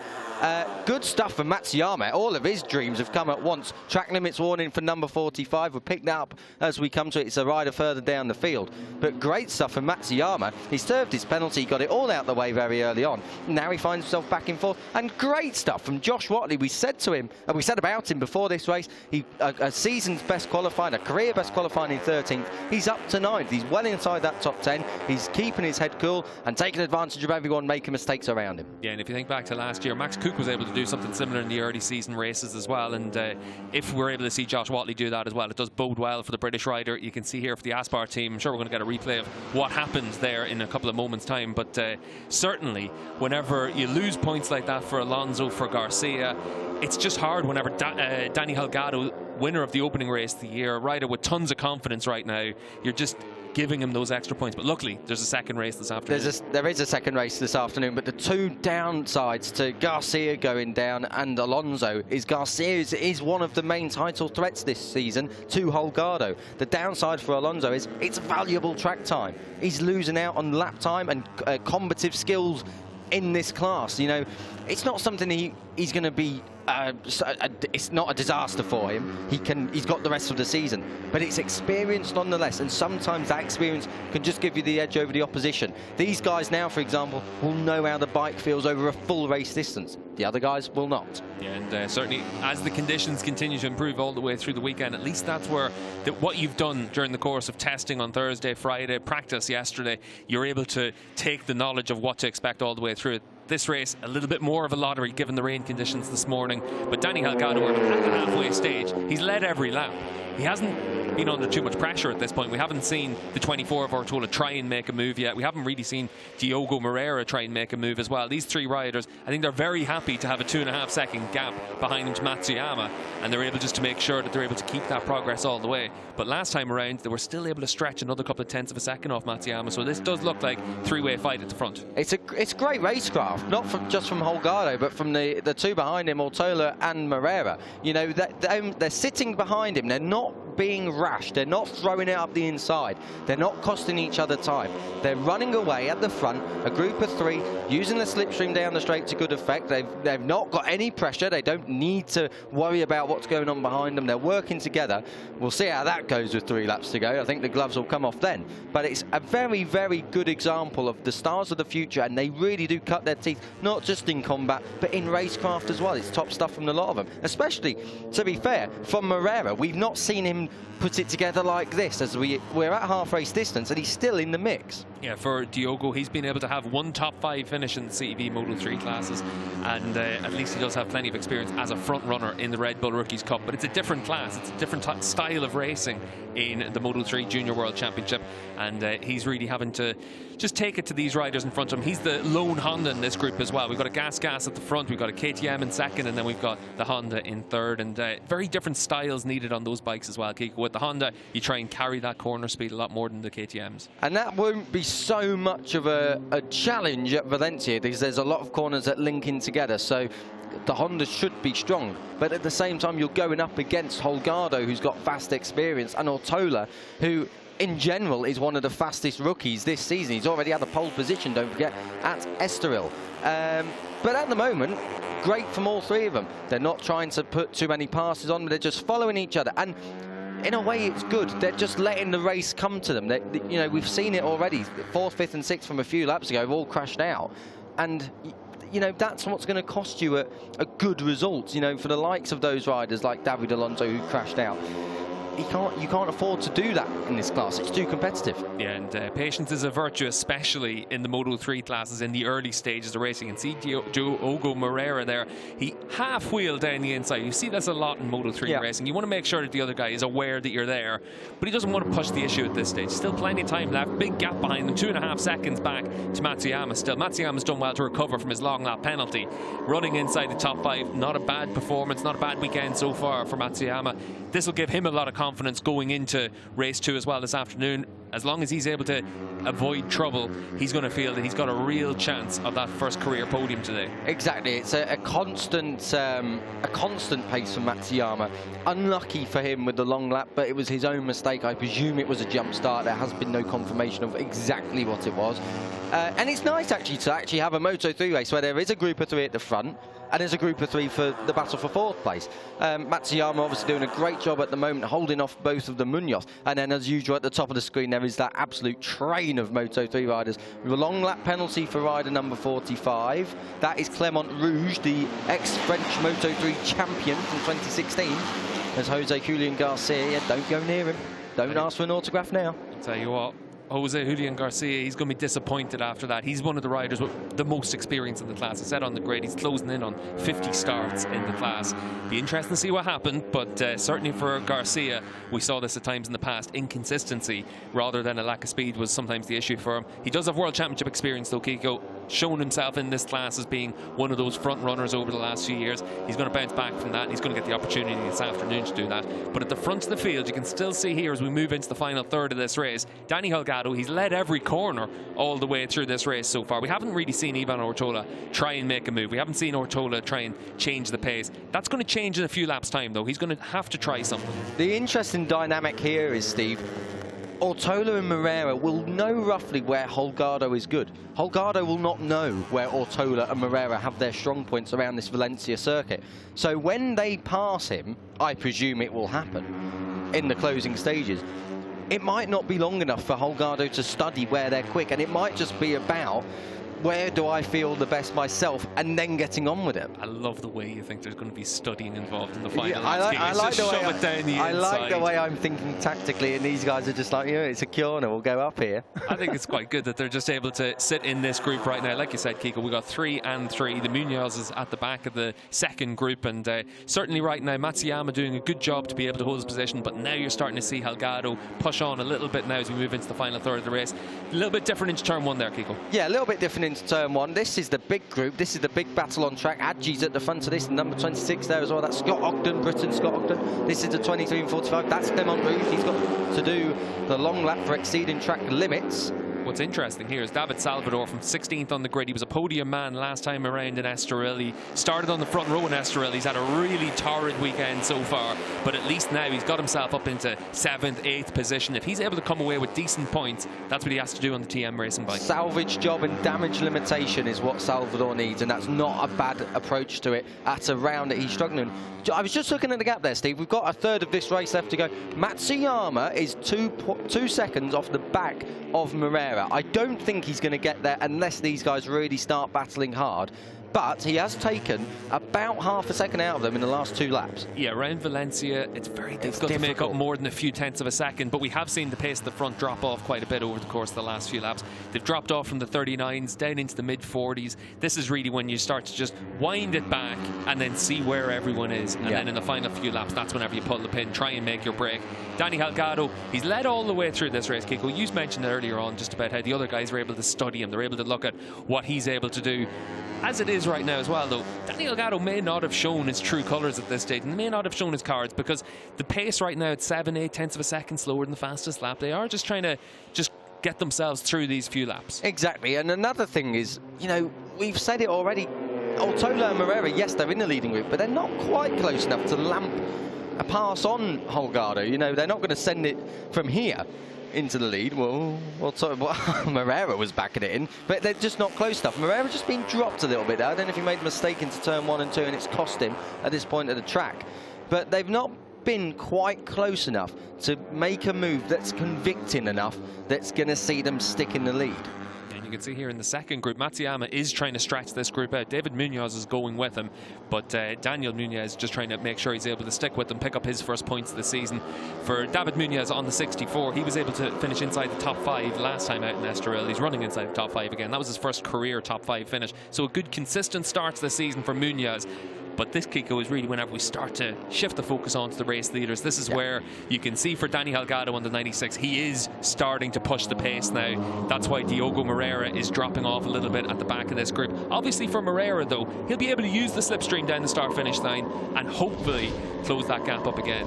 Good stuff for Matsuyama. All of his dreams have come at once. Track limits warning for number 45. We'll pick that up as we come to it. It's a rider further down the field. But great stuff for Matsuyama. He served his penalty, got it all out the way very early on. Now he finds himself back in fourth. And great stuff from Josh Watley. We said to him, and we said about him before this race, a season's best qualifying, a career best qualifying in 13th. He's up to 9th. He's well inside that top 10. He's keeping his head cool and taking advantage of everyone making mistakes around him. Yeah, and if you think back to last year, Max Cook was able to do something similar in the early season races as well, and if we're able to see Josh Watley do that as well, it does bode well for the British rider. You can see here for the Aspar team, I'm sure we're going to get a replay of what happened there in a couple of moments time, but certainly whenever you lose points like that for Alonso, for Garcia, it's just hard whenever Daniel Holgado, winner of the opening race of the year, a rider with tons of confidence right now, you're just giving him those extra points. But luckily, there's a second race this afternoon. There is a second race this afternoon, but the two downsides to Garcia going down and Alonso is Garcia is one of the main title threats this season to Holgardo. The downside for Alonso is it's valuable track time. He's losing out on lap time and combative skills in this class. You know, it's not something he's going to be it's not a disaster for him. He's got the rest of the season, but it's experience nonetheless, and sometimes that experience can just give you the edge over the opposition. These guys now, for example, will know how the bike feels over a full race distance. The other guys will not. Yeah, and certainly as the conditions continue to improve all the way through the weekend, at least that's where what you've done during the course of testing on Thursday, Friday, practice yesterday, you're able to take the knowledge of what to expect all the way through it. This race, a little bit more of a lottery given the rain conditions this morning, but Danny Holgado at the halfway stage, he's led every lap. He hasn't been under too much pressure at this point. We haven't seen the 24 of Ortola try and make a move yet. We haven't really seen Diogo Moreira try and make a move as well. These three riders, I think they're very happy to have a 2.5 second gap behind them to Matsuyama, and they're able just to make sure that they're able to keep that progress all the way. But last time around, they were still able to stretch another couple of tenths of a second off Matsuyama, so this does look like three-way fight at the front. It's great racecraft, not just from Holgardo, but from the two behind him, Ortola and Moreira. You know, they're sitting behind him. They're not being rash. They're not throwing it up the inside. They're not costing each other time. They're running away at the front, a group of three, using the slipstream down the straight to good effect. They've not got any pressure. They don't need to worry about what's going on behind them. They're working together. We'll see how that goes with 3 laps to go. I think the gloves will come off then. But it's a very, very good example of the stars of the future, and they really do cut their teeth, not just in combat, but in racecraft as well. It's top stuff from a lot of them. Especially, to be fair, from Moreira. We've not seen him put it together like this, as we're at half race distance and he's still in the mix. Yeah, for Diogo, he's been able to have one top 5 finish in the CEV Moto3 classes, and at least he does have plenty of experience as a front runner in the Red Bull Rookies Cup. But it's a different class, it's a different style of racing in the Moto3 Junior World Championship, and he's really having to just take it to these riders in front of him. He's the lone Honda in this group as well. We've got a gas at the front, we've got a KTM in second, and then we've got the Honda in third, and very different styles needed on those bikes as well, Kiko. With the Honda, you try and carry that corner speed a lot more than the KTMs. And that won't be so much of a challenge at Valencia, because there's a lot of corners that link in together, so the Honda should be strong. But at the same time, you're going up against Holgardo, who's got vast experience, and Ortola, who in general is one of the fastest rookies this season. He's already had the pole position, don't forget, at Estoril. But at the moment, great from all three of them. They're not trying to put too many passes on, but they're just following each other. And in a way, it's good. They're just letting the race come to them. You know, we've seen it already. 4th, 5th and 6th from a few laps ago have all crashed out. And you know, that's what's going to cost you a good result, you know, for the likes of those riders like David Alonso, who crashed out. You can't afford to do that in this class. It's too competitive. Yeah, and patience is a virtue, especially in the Moto3 classes in the early stages of racing. And see Diogo Moreira there, he half-wheeled down the inside. You see that's a lot in Moto3 racing. You want to make sure that the other guy is aware that you're there, but he doesn't want to push the issue at this stage. Still plenty of time left. Big gap behind them, 2.5 seconds back to Matsuyama still. Matsuyama's done well to recover from his long lap penalty. Running inside the top 5, not a bad performance, not a bad weekend so far for Matsuyama. This will give him a lot of confidence going into race 2 as well this afternoon. As long as he's able to avoid trouble, he's going to feel that he's got a real chance of that first career podium today. Exactly, it's a constant pace from Matsuyama. Unlucky for him with the long lap, but it was his own mistake. I presume it was a jump start. There has been no confirmation of exactly what it was. And it's nice actually to have a Moto3 race where there is a group of 3 at the front and there's a group of 3 for the battle for 4th place. Matsuyama obviously doing a great job at the moment, holding off both of the Munoz. And then as usual at the top of the screen there is that absolute train of Moto3 riders with a long lap penalty for rider number 45. That is Clement Rouge, the ex-French Moto3 champion from 2016. There's Jose Julian Garcia. Don't go near him. Don't ask for an autograph now. I'll tell you what. Jose Julian Garcia, he's going to be disappointed after that. He's one of the riders with the most experience in the class. I said on the grid, he's closing in on 50 starts in the class. Be interesting to see what happened, but certainly for Garcia, we saw this at times in the past. Inconsistency rather than a lack of speed was sometimes the issue for him. He does have World Championship experience though, Kiko, shown himself in this class as being one of those front runners over the last few years. He's going to bounce back from that. He's going to get the opportunity this afternoon to do that. But at the front of the field, you can still see here as we move into the final third of this race, Danny Holgado, he's led every corner all the way through this race so far. We haven't really seen Ivan Ortola try and make a move. We haven't seen Ortola try and change the pace. That's going to change in a few laps' time, though. He's going to have to try something. The interesting dynamic here is, Steve, Ortola and Moreira will know roughly where Holgardo is good. Holgardo will not know where Ortola and Moreira have their strong points around this Valencia circuit. So when they pass him, I presume it will happen in the closing stages. It might not be long enough for Holgardo to study where they're quick, and it might just be about where do I feel the best myself and then getting on with it. I love the way you think there's going to be studying involved in the final. Yeah, I like the way I'm thinking tactically, and these guys are just like, yeah, it's a corner, we'll go up here. I think it's quite good that they're just able to sit in this group right now. Like you said, Kiko, we got 3 and 3. The Munoz is at the back of the second group, and certainly right now Matsuyama doing a good job to be able to hold his position, but now you're starting to see Holgado push on a little bit now as we move into the final third of the race. A little bit different into turn 1 there, Kiko. Yeah, a little bit different into turn 1. This is the big group. This is the big battle on track. Adji's at the front of this, number 26 there as well. That's Scott Ogden, Britain Scott Ogden. This is the 23 and 45. That's Clement Rouge. He's got to do the long lap for exceeding track limits. What's interesting here is David Salvador from 16th on the grid. He was a podium man last time around in Estoril. He started on the front row in Estoril. He's had a really torrid weekend so far, but at least now he's got himself up into 7th, 8th position. If he's able to come away with decent points, that's what he has to do on the TM racing bike. Salvage job and damage limitation is what Salvador needs, and that's not a bad approach to it at a round that he's struggling. I was just looking at the gap there, Steve. We've got a third of this race left to go. Matsuyama is 2 seconds off the back of Moreira. I don't think he's going to get there unless these guys really start battling hard. But he has taken about half a second out of them in the last 2 laps. Yeah, around Valencia, it's very difficult to make up more than a few tenths of a second, but we have seen the pace of the front drop off quite a bit over the course of the last few laps. They've dropped off from the 39s down into the mid-40s. This is really when you start to just wind it back and then see where everyone is. And then in the final few laps, that's whenever you pull the pin, try and make your break. Danny Holgado, he's led all the way through this race, Kiko. You mentioned earlier on just about how the other guys were able to study him. They're able to look at what he's able to do. As it is right now as well, though, Danny Holgado may not have shown his true colours at this stage, and may not have shown his cards, because the pace right now at 7-8 tenths of a second slower than the fastest lap. They are just trying to get themselves through these few laps. Exactly, and another thing is, you know, we've said it already, Ortola and Moreira, yes, they're in the leading group, but they're not quite close enough to lamp a pass on Holgardo. You know, they're not going to send it from here into the lead. Well, Moreira was backing it in, but they're just not close enough. Moreira's just been dropped a little bit there. I don't know if he made a mistake into turn 1 and 2 and it's cost him at this point of the track, but they've not been quite close enough to make a move that's convicting enough that's going to see them stick in the lead. You can see here in the second group, Matsuyama is trying to stretch this group out. David Munoz is going with him, but Daniel Munoz is just trying to make sure he's able to stick with them, pick up his first points of the season. For David Munoz on the 64, he was able to finish inside the top 5 last time out in Estoril. He's running inside the top 5 again. That was his first career top 5 finish. So a good consistent start to the season for Munoz. But this, Kiko, is really whenever we start to shift the focus onto the race leaders. This is where you can see for Daniel Holgado on the 96, he is starting to push the pace now. That's why Diogo Moreira is dropping off a little bit at the back of this group. Obviously for Moreira, though, he'll be able to use the slipstream down the start-finish line and hopefully close that gap up again.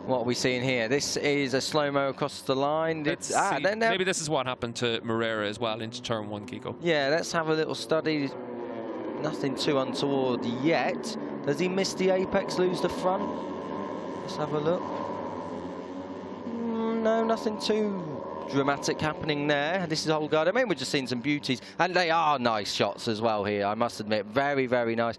What are we seeing here? This is a slow-mo across the line. Maybe this is what happened to Moreira as well into turn 1, Kiko. Yeah, let's have a little study. Nothing too untoward yet. Does he miss the apex, lose the front? Let's have a look. No, nothing too dramatic happening there. This is Holgardo. I mean, we're just seeing some beauties. And they are nice shots as well here, I must admit. Very, very nice.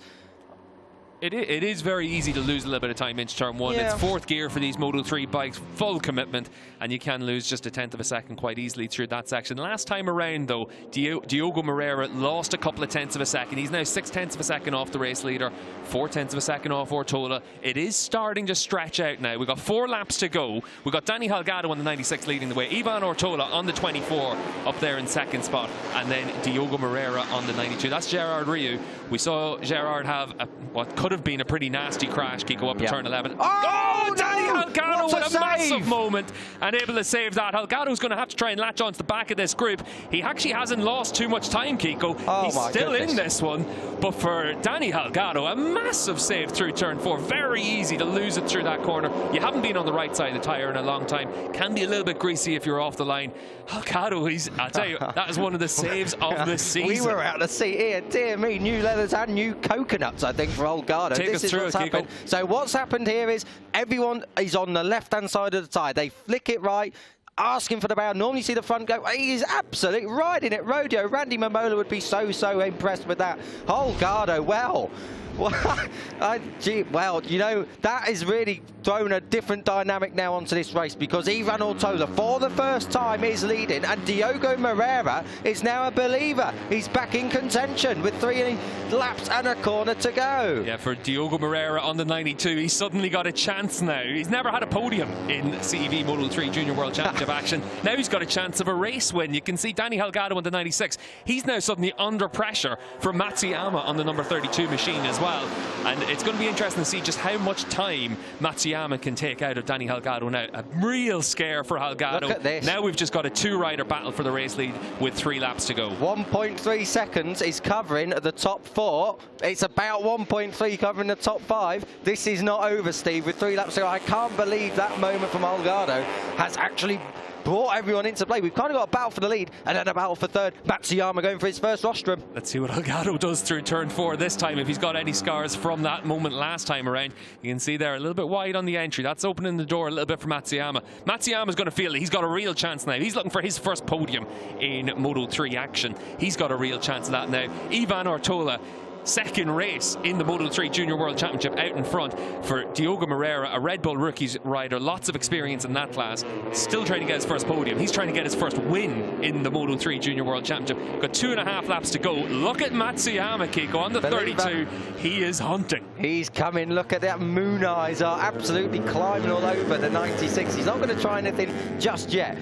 It is very easy to lose a little bit of time into turn 1. Yeah. It's 4th gear for these Moto3 bikes, full commitment, and you can lose just a 1/10 of a second quite easily through that section. Last time around, though, Diogo Moreira lost a couple of 1/10 of a second. He's now 6/10 of a second off the race leader, 4/10 of a second off Ortola. It is starting to stretch out now. We've got 4 laps to go. We've got Danny Holgado on the 96 leading the way, Ivan Ortola on the 24 up there in 2nd spot, and then Diogo Moreira on the 92. That's Gerard Riou. We saw Gerard have what could have been a pretty nasty crash, Kiko, up at turn 11. Oh, Danny no! Holgado What with a massive moment and able to save that. Holgado's going to have to try and latch onto the back of this group. He actually hasn't lost too much time, Kiko. He's still in this one. But for Danny Holgado, a massive save through turn 4. Very easy to lose it through that corner. You haven't been on the right side of the tyre in a long time. Can be a little bit greasy if you're off the line. Holgado, I'll tell you, that is one of the saves of the season. We were out to see here, dear me, new leathers and new coconuts, I think, for Holgardo. This is what's happened. So what's happened here is everyone is on the left-hand side of the tyre. They flick it right, asking for the bow. Normally you see the front go. He's absolutely riding it. Rodeo. Randy Momola would be so impressed with that. Holgardo, well, you know, that has really thrown a different dynamic now onto this race, because Ivan Ortola, for the first time, is leading, and Diogo Moreira is now a believer. He's back in contention with 3 laps and a corner to go. Yeah, for Diogo Moreira on the 92, he's suddenly got a chance now. He's never had a podium in CEV Moto3 Junior World Championship action. Now he's got a chance of a race win. You can see Danny Holgado on the 96. He's now suddenly under pressure from Matsuyama on the number 32 machine as well. And it's going to be interesting to see just how much time Matsuyama can take out of Danny Holgado now. A real scare for Holgado. Look at this. Now we've just got a 2-rider battle for the race lead with 3 laps to go. 1.3 seconds is covering the top 4. It's about 1.3 covering the top 5. This is not over, Steve, with 3 laps to go. I can't believe that moment from Holgardo has actually brought everyone into play. We've kind of got a battle for the lead and then a battle for third. Matsuyama going for his first rostrum. Let's see what Holgado does through turn 4 this time, if he's got any scars from that moment last time around. You can see there a little bit wide on the entry. That's opening the door a little bit for Matsuyama. Matsuyama's going to feel it. He's got a real chance now. He's looking for his first podium in Moto3 action. He's got a real chance of that now. Ivan Ortola, second race in the Moto3 Junior World Championship, out in front for Diogo Moreira, a Red Bull Rookies rider, lots of experience in that class, still trying to get his first podium. He's trying to get his first win in the Moto3 Junior World Championship. Got 2.5 laps to go. Look at Matsuyama, Kiko, on the 32. He is hunting. He's coming. Look at that. Moon eyes are absolutely climbing all over the 96. He's not going to try anything just yet,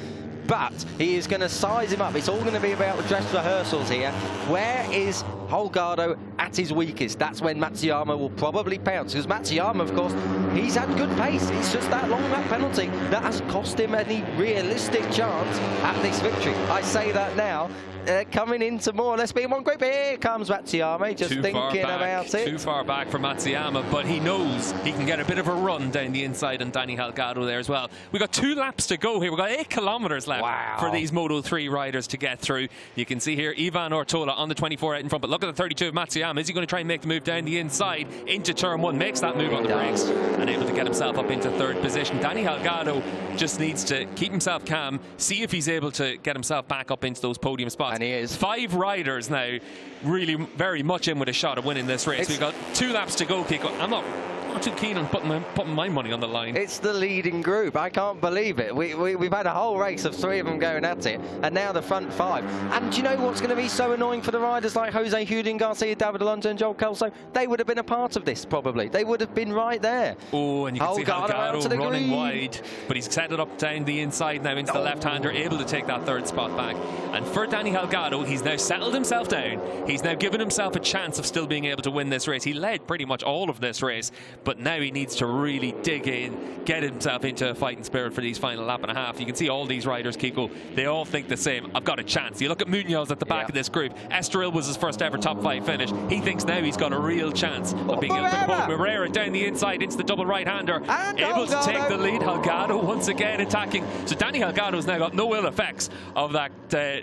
but he is going to size him up. It's all going to be about dress rehearsals here. Where is Holgardo at his weakest? That's when Matsuyama will probably pounce, because Matsuyama, of course, he's had good pace. It's just that long lap penalty that has cost him any realistic chance at this victory. I say that now. Coming into more or less being one group. Here comes Matsuyama, just thinking about it. Too far back for Matsuyama, but he knows he can get a bit of a run down the inside, and Danny Holgado there as well. We've got 2 laps to go here. We've got 8 kilometers left for these Moto3 riders to get through. You can see here Ivan Ortola on the 24 out in front, but look at the 32 of Matsuyama. Is he going to try and make the move down the inside into turn 1? Makes that move on the brakes and able to get himself up into 3rd position. Danny Holgado just needs to keep himself calm, see if he's able to get himself back up into those podium spots. And he is. 5 riders now really very much in with a shot of winning this race. We've got 2 laps to go, Kiko. I'm not not too keen on putting my money on the line. It's the leading group. I can't believe it. We've had a whole race of 3 of them going at it, and now the front 5. And do you know what's going to be so annoying for the riders like Jose Houdin Garcia, David Alonso and Joel Kelso? They would have been a part of this, probably. They would have been right there. Oh, and you can see Holgardo running green. wide, but he's set it up down the inside now into the left-hander, able to take that 3rd spot back. And for Danny Holgado, he's now settled himself down. He's now given himself a chance of still being able to win this race. He led pretty much all of this race, but now he needs to really dig in, get himself into a fighting spirit for these final lap and a half. You can see all these riders, Kiko, they all think the same. I've got a chance. You look at Munoz at the back of this group. Estoril was his first ever top 5 finish. He thinks now he's got a real chance of being able to put Moreira down the inside into the double right-hander, able to take the lead. Holgardo once again attacking. So Danny Holgado's now got no ill effects of that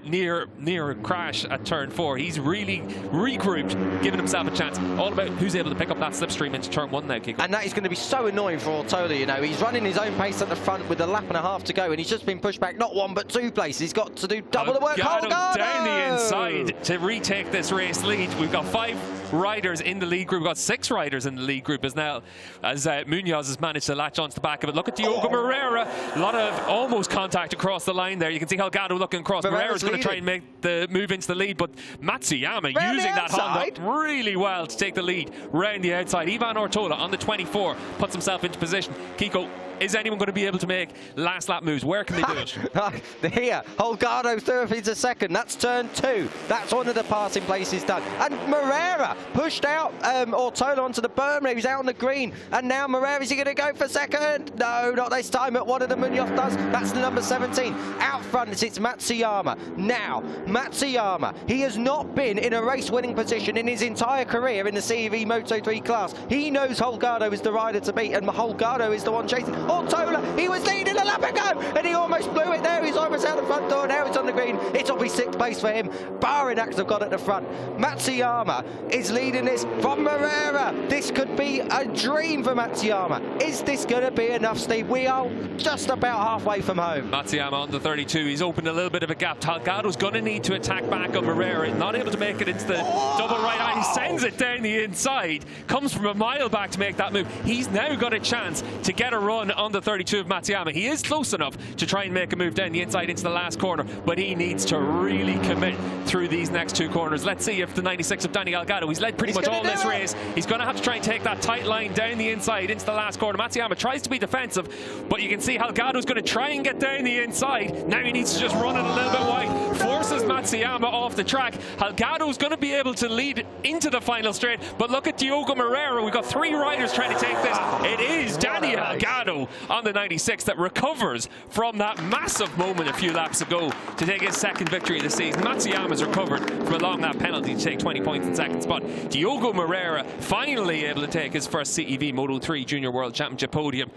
near crash at turn 4. He's really regrouped, giving himself a chance. All about who's able to pick up that slipstream into turn 1 now, Kiko. And that is going to be so annoying for Ortola, you know. He's running his own pace at the front with a lap and a half to go, and he's just been pushed back not 1 but 2 places. He's got to do double the work. Holgardo down the inside to retake this race lead. We've got 5 riders in the lead group. We've got 6 riders in the lead group as Munoz has managed to latch onto the back of it. Look at Diogo Moreira. A lot of almost contact across the line there. You can see Holgardo looking across. Moreira's going to try and make the move into the lead, but Matsuyama using that Honda really well to take the lead round the outside. Ivan Ortola on the 24 puts himself into position. Kiko, is anyone going to be able to make last lap moves? Where can they do it? Here, Holgardo through into 2nd. That's turn 2. That's one of the passing places done. And Moreira pushed out Ortola onto the berm. He's out on the green. And now Moreira, is he going to go for 2nd? No, not this time. But one of the Munoz does. That's the number 17. Out front, it's Matsuyama. Now, Matsuyama, he has not been in a race-winning position in his entire career in the CEV Moto3 class. He knows Holgardo is the rider to beat, and Holgardo is the one chasing. Ortola, he was leading a lap ago, and he almost blew it there. He's almost out the front door. Now it's on the green. It's obviously 6th place for him. Barinax have got at the front. Matsuyama is leading this from Moreira. This could be a dream for Matsuyama. Is this going to be enough, Steve? We are just about halfway from home. Matsuyama on the 32. He's opened a little bit of a gap. Holgardo's going to need to attack back on Moreira. Not able to make it into the double right eye. He sends it down the inside. Comes from a mile back to make that move. He's now got a chance to get a run on the 32 of Matsuyama. He is close enough to try and make a move down the inside into the last corner, but he needs to really commit through these next 2 corners. Let's see if the 96 of Danny Holgado, he's led pretty much all this race. He's going to have to try and take that tight line down the inside into the last corner. Matsuyama tries to be defensive, but you can see Holgado's going to try and get down the inside. Now he needs to just run it a little bit wide. Forces Matsuyama off the track. Holgado's going to be able to lead into the final straight, but look at Diogo Moreira. We've got 3 riders trying to take this. It is Danny Holgado on the 96 that recovers from that massive moment a few laps ago to take his 2nd victory of the season. Matsuyama's recovered from a long lap penalty to take 20 points in 2nd spot. Diogo Moreira finally able to take his first CEV Moto3 Junior World Championship podium.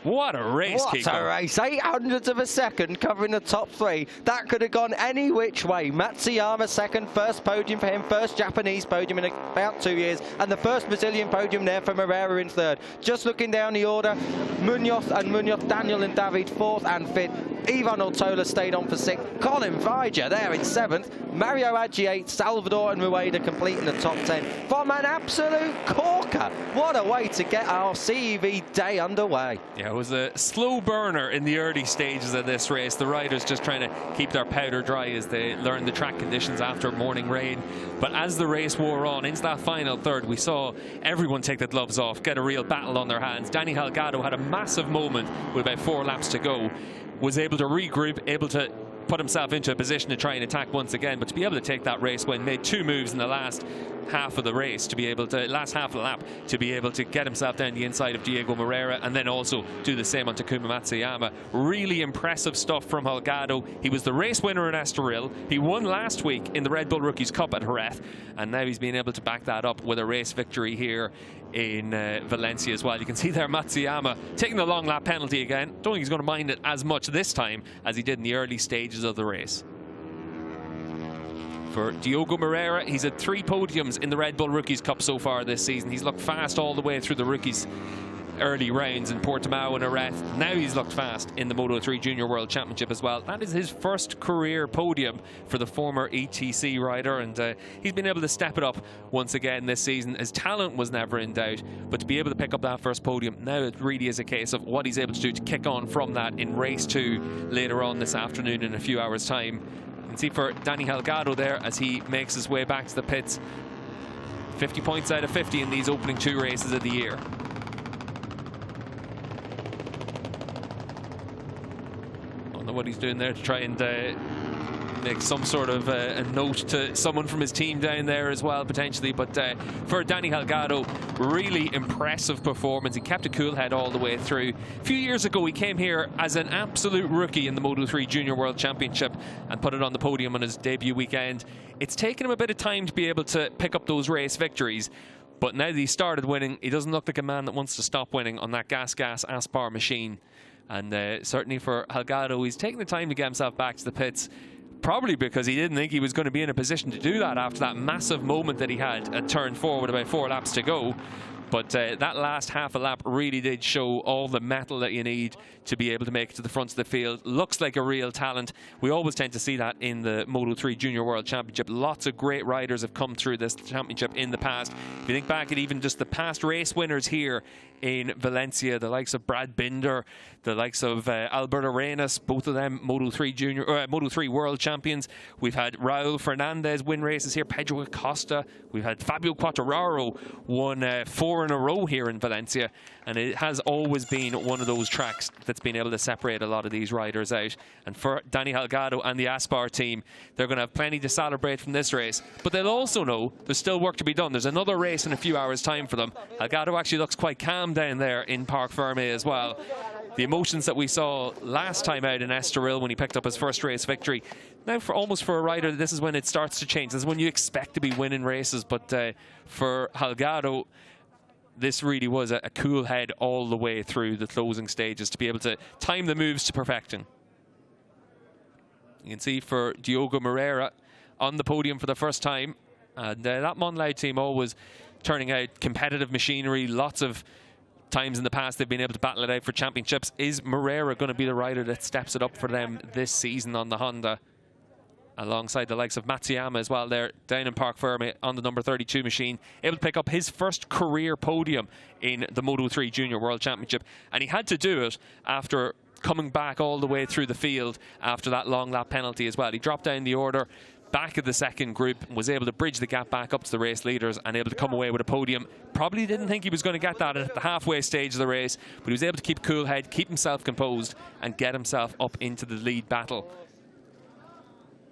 What a race, What Kiko. a race. 800ths of a second covering the top 3. That could have gone any which way. Matsuyama 2nd, first podium for him, first Japanese podium in about 2 years, and the first Brazilian podium there for Moreira in 3rd. Just looking down the order, Munoz, Daniel and David 4th and 5th. Ivan Ortola stayed on for 6th. Colin Viger there in 7th. Mario Aggi 8th. Salvador and Rueda completing the top 10 from an absolute corker. What a way to get our CEV day underway. Yeah, it was a slow burner in the early stages of this race. The riders just trying to keep their powder dry as they learned the track conditions after morning rain. But as the race wore on into that final 3rd, we saw everyone take the gloves off, get a real battle on their hands. Danny Holgado had a massive moment with about 4 laps to go, was able to regroup, able to put himself into a position to try and attack once again, but to be able to take that race win, made 2 moves in the last half of the race to be able to, last half of the lap, to be able to get himself down the inside of Diego Moreira and then also do the same on Takuma Matsuyama. Really impressive stuff from Holgado. He was the race winner in Estoril. He won last week in the Red Bull Rookies Cup at Jerez, and now he's been able to back that up with a race victory here in Valencia as well. You can see there Matsuyama taking the long lap penalty again. Don't think he's going to mind it as much this time as he did in the early stages of the race. For Diogo Moreira, he's had 3 podiums in the Red Bull Rookies Cup so far this season. He's looked fast all the way through the Rookies early rounds in Portimao and Jerez. Now he's looked fast in the Moto3 Junior World Championship as well. That is his first career podium for the former ETC rider, and he's been able to step it up once again this season. His talent was never in doubt, but to be able to pick up that first podium, now it really is a case of what he's able to do to kick on from that in race 2 later on this afternoon in a few hours' time. You can see for Daniel Holgado there as he makes his way back to the pits. 50 points out of 50 in these opening 2 races of the year. I don't know what he's doing there to try and make some sort of a note to someone from his team down there as well, potentially. But for Danny Holgado, really impressive performance. He kept a cool head all the way through. A few years ago, he came here as an absolute rookie in the Moto3 Junior World Championship and put it on the podium on his debut weekend. It's taken him a bit of time to be able to pick up those race victories, but now that he started winning, he doesn't look like a man that wants to stop winning on that gas Aspar machine. And certainly for Holgado, he's taking the time to get himself back to the pits, probably because he didn't think he was going to be in a position to do that after that massive moment that he had at turn 4 with about 4 laps to go. But that last half a lap really did show all the mettle that you need to be able to make it to the front of the field. Looks like a real talent. We always tend to see that in the Moto3 Junior World Championship. Lots of great riders have come through this championship in the past. If you think back at even just the past race winners here in Valencia, the likes of Brad Binder, the likes of Alberto Arenas, both of them Moto3 World Champions. We've had Raul Fernandez win races here, Pedro Acosta. We've had Fabio Quartararo won 4 in a row here in Valencia, and it has always been one of those tracks that's been able to separate a lot of these riders out. And for Danny Holgado and the Aspar team, they're going to have plenty to celebrate from this race, but they'll also know there's still work to be done. There's another race in a few hours' time for them. Holgado actually looks quite calm down there in Parc Fermé as well. The emotions that we saw last time out in Estoril when he picked up his first race victory, now almost for a rider, this is when it starts to change. This is when you expect to be winning races. But for Holgado, this really was a cool head all the way through the closing stages to be able to time the moves to perfection. You can see for Diogo Moreira on the podium for the first time. And that Monlau team always turning out competitive machinery. Lots of times in the past they've been able to battle it out for championships. Is Moreira going to be the rider that steps it up for them this season on the Honda? Alongside the likes of Matsuyama as well there, down in Parc Fermé on the number 32 machine, able to pick up his first career podium in the Moto3 Junior World Championship. And he had to do it after coming back all the way through the field after that long lap penalty as well. He dropped down the order, back of the second group, and was able to bridge the gap back up to the race leaders and able to come away with a podium. Probably didn't think he was going to get that at the halfway stage of the race, but he was able to keep a cool head, keep himself composed, and get himself up into the lead battle.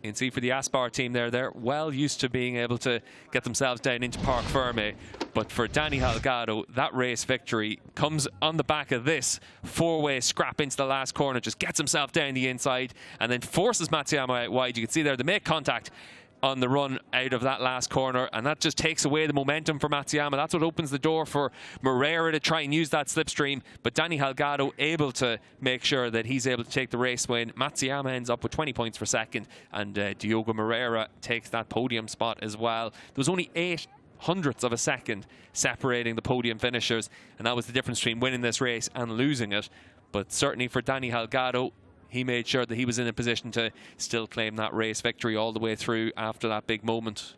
You can see for the Aspar team there, they're well used to being able to get themselves down into Parc Fermé. But for Danny Holgado, that race victory comes on the back of this 4-way scrap into the last corner, just gets himself down the inside and then forces Matsuyama out wide. You can see there they make contact on the run out of that last corner, and that just takes away the momentum for Matsuyama. That's what opens the door for Moreira to try and use that slipstream, but Danny Holgado able to make sure that he's able to take the race win. Matsuyama ends up with 20 points for second, and Diogo Moreira takes that podium spot as well. There was only 0.08 of a second separating the podium finishers, and that was the difference between winning this race and losing it. But certainly for Danny Holgado, he made sure that he was in a position to still claim that race victory all the way through after that big moment.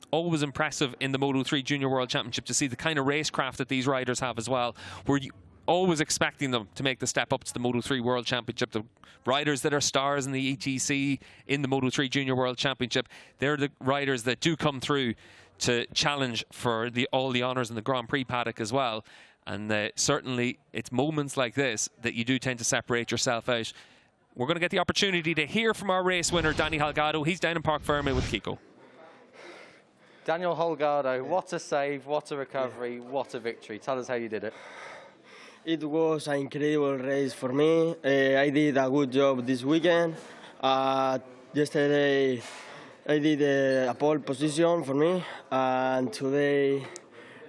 Always impressive in the Moto3 Junior World Championship to see the kind of racecraft that these riders have as well. We're always expecting them to make the step up to the Moto3 World Championship. The riders that are stars in the ETC, in the Moto3 Junior World Championship, they're the riders that do come through to challenge for all the honours in the Grand Prix paddock as well. And certainly it's moments like this that you do tend to separate yourself out. We're going to get the opportunity to hear from our race winner, Danny Holgado. He's down in Parc Fermé with Kiko. Daniel Holgado, what a save, what a recovery, what a victory. Tell us how you did it. It was an incredible race for me. I did a good job this weekend. Yesterday I did a pole position for me, and today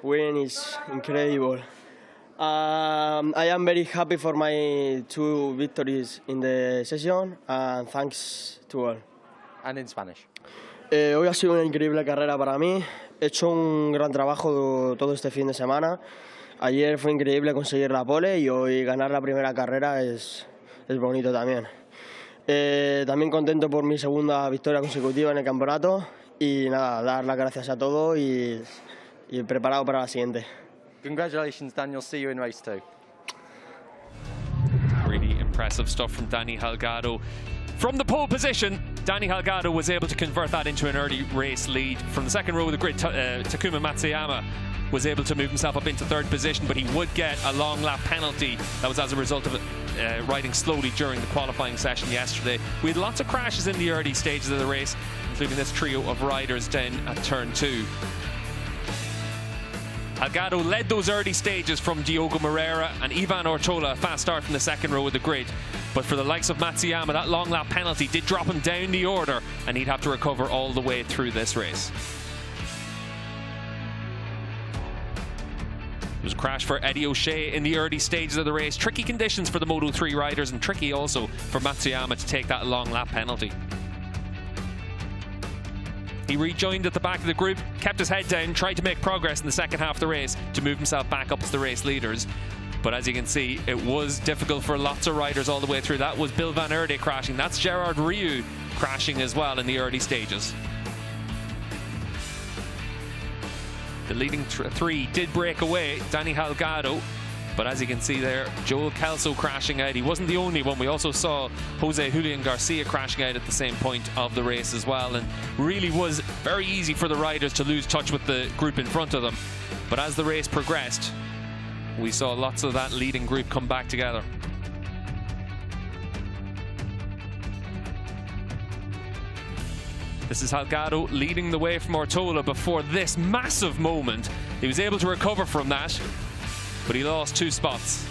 win is incredible. I am very happy for my 2 victories in the session, and thanks to all. And in Spanish? Hoy ha sido una increíble carrera para mí. He hecho un gran trabajo todo este fin de semana. Ayer fue increíble conseguir la pole y hoy ganar la primera carrera es bonito también. También contento por mi segunda victoria consecutiva en el campeonato y nada, dar las gracias a todos y preparado para la siguiente. Congratulations, Daniel. See you in race 2. Really impressive stuff from Dani Holgado. From the pole position, Dani Holgado was able to convert that into an early race lead. From the second row of the grid, Takuma Matsuyama was able to move himself up into third position, but he would get a long lap penalty. That was as a result of riding slowly during the qualifying session yesterday. We had lots of crashes in the early stages of the race, including this trio of riders down at turn 2. Holgado led those early stages from Diogo Moreira and Ivan Ortola, a fast start from the second row of the grid. But for the likes of Matsuyama, that long lap penalty did drop him down the order, and he'd have to recover all the way through this race. There was a crash for Eddie O'Shea in the early stages of the race. Tricky conditions for the Moto3 riders, and tricky also for Matsuyama to take that long lap penalty. He rejoined at the back of the group, kept his head down, tried to make progress in the second half of the race to move himself back up to the race leaders. But as you can see, it was difficult for lots of riders all the way through. That was Bill Van Erde crashing. That's Gerard Rieu crashing as well in the early stages. The leading three did break away. Dani Holgado, but as you can see there, Joel Kelso crashing out. He wasn't the only one. We also saw Jose Julian Garcia crashing out at the same point of the race as well, and really was very easy for the riders to lose touch with the group in front of them. But as the race progressed, we saw lots of that leading group come back together. This is Holgado leading the way from Ortola before this massive moment. He was able to recover from that, but he lost 2 spots.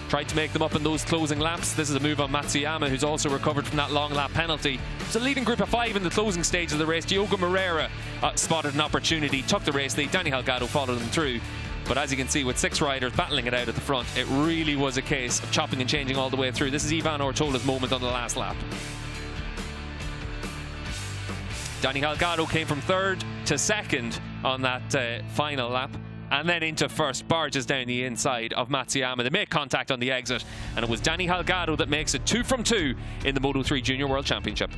Tried to make them up in those closing laps. This is a move on Matsuyama, who's also recovered from that long lap penalty. It's a leading group of 5 in the closing stage of the race. Diogo Moreira spotted an opportunity, took the race lead. Dani Holgado followed him through. But as you can see, with 6 riders battling it out at the front, it really was a case of chopping and changing all the way through. This is Ivan Ortola's moment on the last lap. Dani Holgado came from 3rd to 2nd on that final lap, and then into first, barges down the inside of Matsuyama. They make contact on the exit, and it was Dani Holgado that makes it 2 from 2 in the Moto3 Junior World Championship.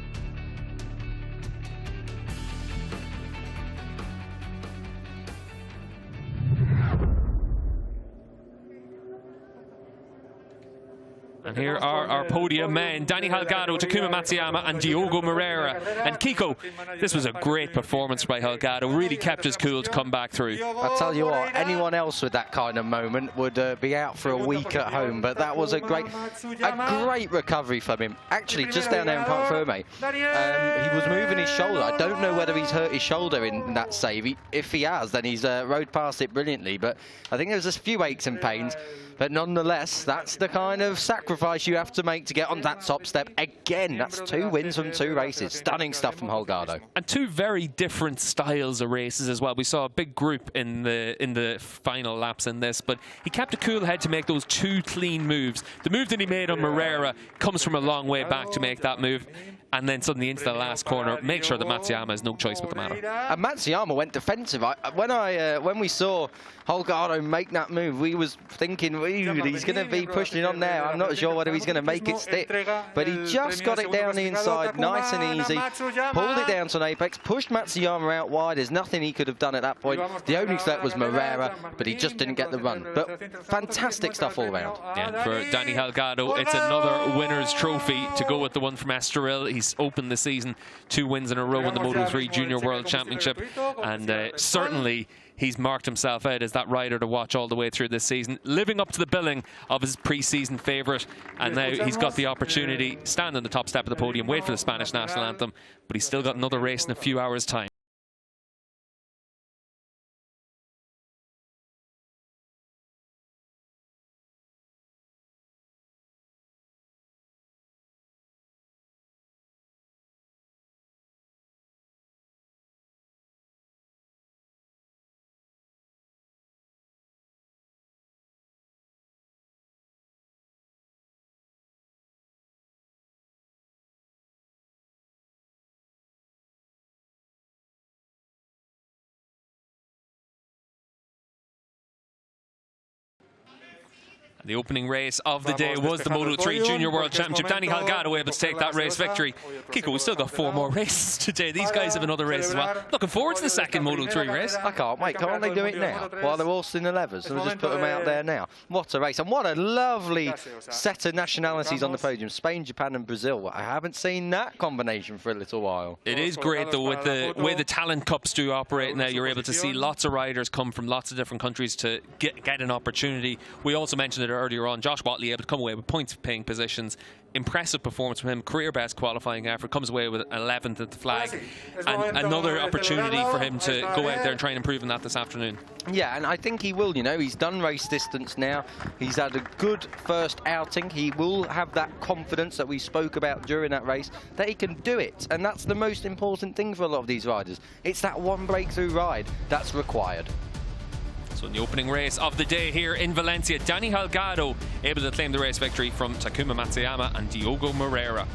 And here are our podium men, Dani Holgado, Takuma Matsuyama and Diogo Moreira. And Kiko, this was a great performance by Holgado, really kept his cool to come back through. I'll tell you what, anyone else with that kind of moment would be out for a week at home, but that was a great recovery from him. Actually, just down there in Parc Ferme, he was moving his shoulder. I don't know whether he's hurt his shoulder in that save. If he has, then he's rode past it brilliantly, but I think there's a few aches and pains. But nonetheless, that's the kind of sacrifice you have to make to get on that top step. Again, that's 2 wins from 2 races. Stunning stuff from Holgardo. And 2 very different styles of races as well. We saw a big group in the final laps in this, but he kept a cool head to make those 2 clean moves. The move that he made on Moreira comes from a long way back to make that move. And then suddenly into the last corner, make sure that Matsuyama has no choice but the matter. And Matsuyama went defensive. When we saw Holgardo make that move, we was thinking, he's going to be pushing on there. I'm not sure whether he's going to make it stick. But he just got it down the inside, nice and easy. Pulled it down to an apex, pushed Matsuyama out wide. There's nothing he could have done at that point. The only threat was Moreira, but he just didn't get the run. But fantastic stuff all round. Yeah, for Dani Holgado, it's another winner's trophy to go with the one from Estoril. He's opened the season 2 wins in a row in the Moto3 Junior World Championship, and certainly he's marked himself out as that rider to watch all the way through this season, living up to the billing of his pre-season favourite, and now he's got the opportunity, stand on the top step of the podium, wait for the Spanish national anthem, but he's still got another race in a few hours' time. The opening race of the day was the Moto3 Junior World Championship. Danny Holgado able to take that race victory. Kiko, we've still got 4 more races today. These guys have another race as well. Looking forward to the second Moto3 race. I can't wait. Can't they do it now? While they're all in the levers. So we'll just put them out there now. What a race. And what a lovely set of nationalities on the podium. Spain, Japan and Brazil. I haven't seen that combination for a little while. It is great, though, with the way the talent cups do operate now. You're able to see lots of riders come from lots of different countries to get an opportunity. We also mentioned it earlier on. Josh Watley able to come away with points-paying positions. Impressive performance from him. Career best qualifying effort. Comes away with 11th at the flag. And another opportunity for him to go out there and try and improve on that this afternoon. Yeah, and I think he will, you know. He's done race distance now. He's had a good first outing. He will have that confidence that we spoke about during that race, that he can do it. And that's the most important thing for a lot of these riders. It's that one breakthrough ride that's required. So in the opening race of the day here in Valencia, Danny Holgado able to claim the race victory from Takuma Matsuyama and Diogo Moreira.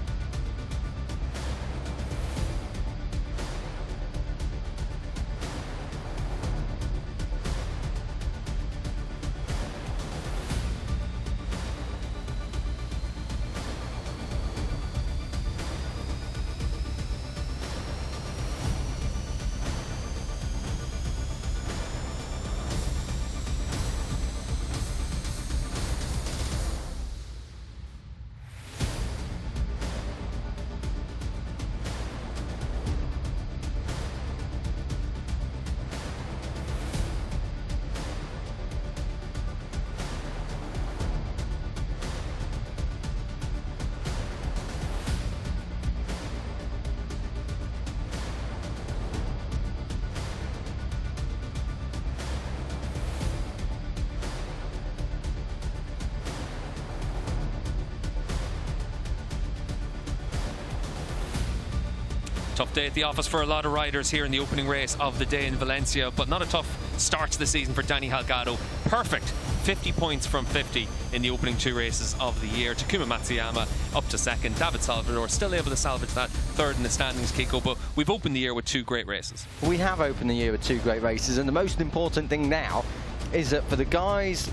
Tough day at the office for a lot of riders here in the opening race of the day in Valencia, but not a tough start to the season for Danny Holgado. Perfect 50 points from 50 in the opening 2 races of the year. Takuma Matsuyama up to second. David Salvador still able to salvage that third in the standings, Kiko, but we've opened the year with 2 great races. We have opened the year with 2 great races, and the most important thing now is that for the guys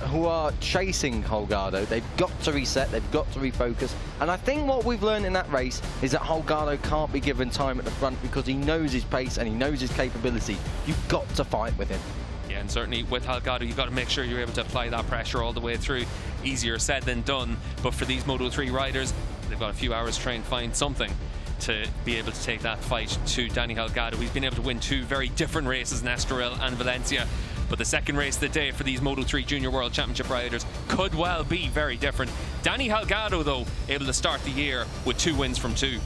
who are chasing Holgardo, they've got to reset, they've got to refocus. And I think what we've learned in that race is that Holgardo can't be given time at the front because he knows his pace and he knows his capability. You've got to fight with him. Yeah, and certainly with Holgardo, you've got to make sure you're able to apply that pressure all the way through. Easier said than done, but for these Moto3 riders, they've got a few hours to try and find something to be able to take that fight to Danny Holgado. He's been able to win 2 very different races in Estoril and Valencia. But the second race of the day for these Moto3 Junior World Championship riders could well be very different. Danny Holgado, though, able to start the year with 2 wins from 2.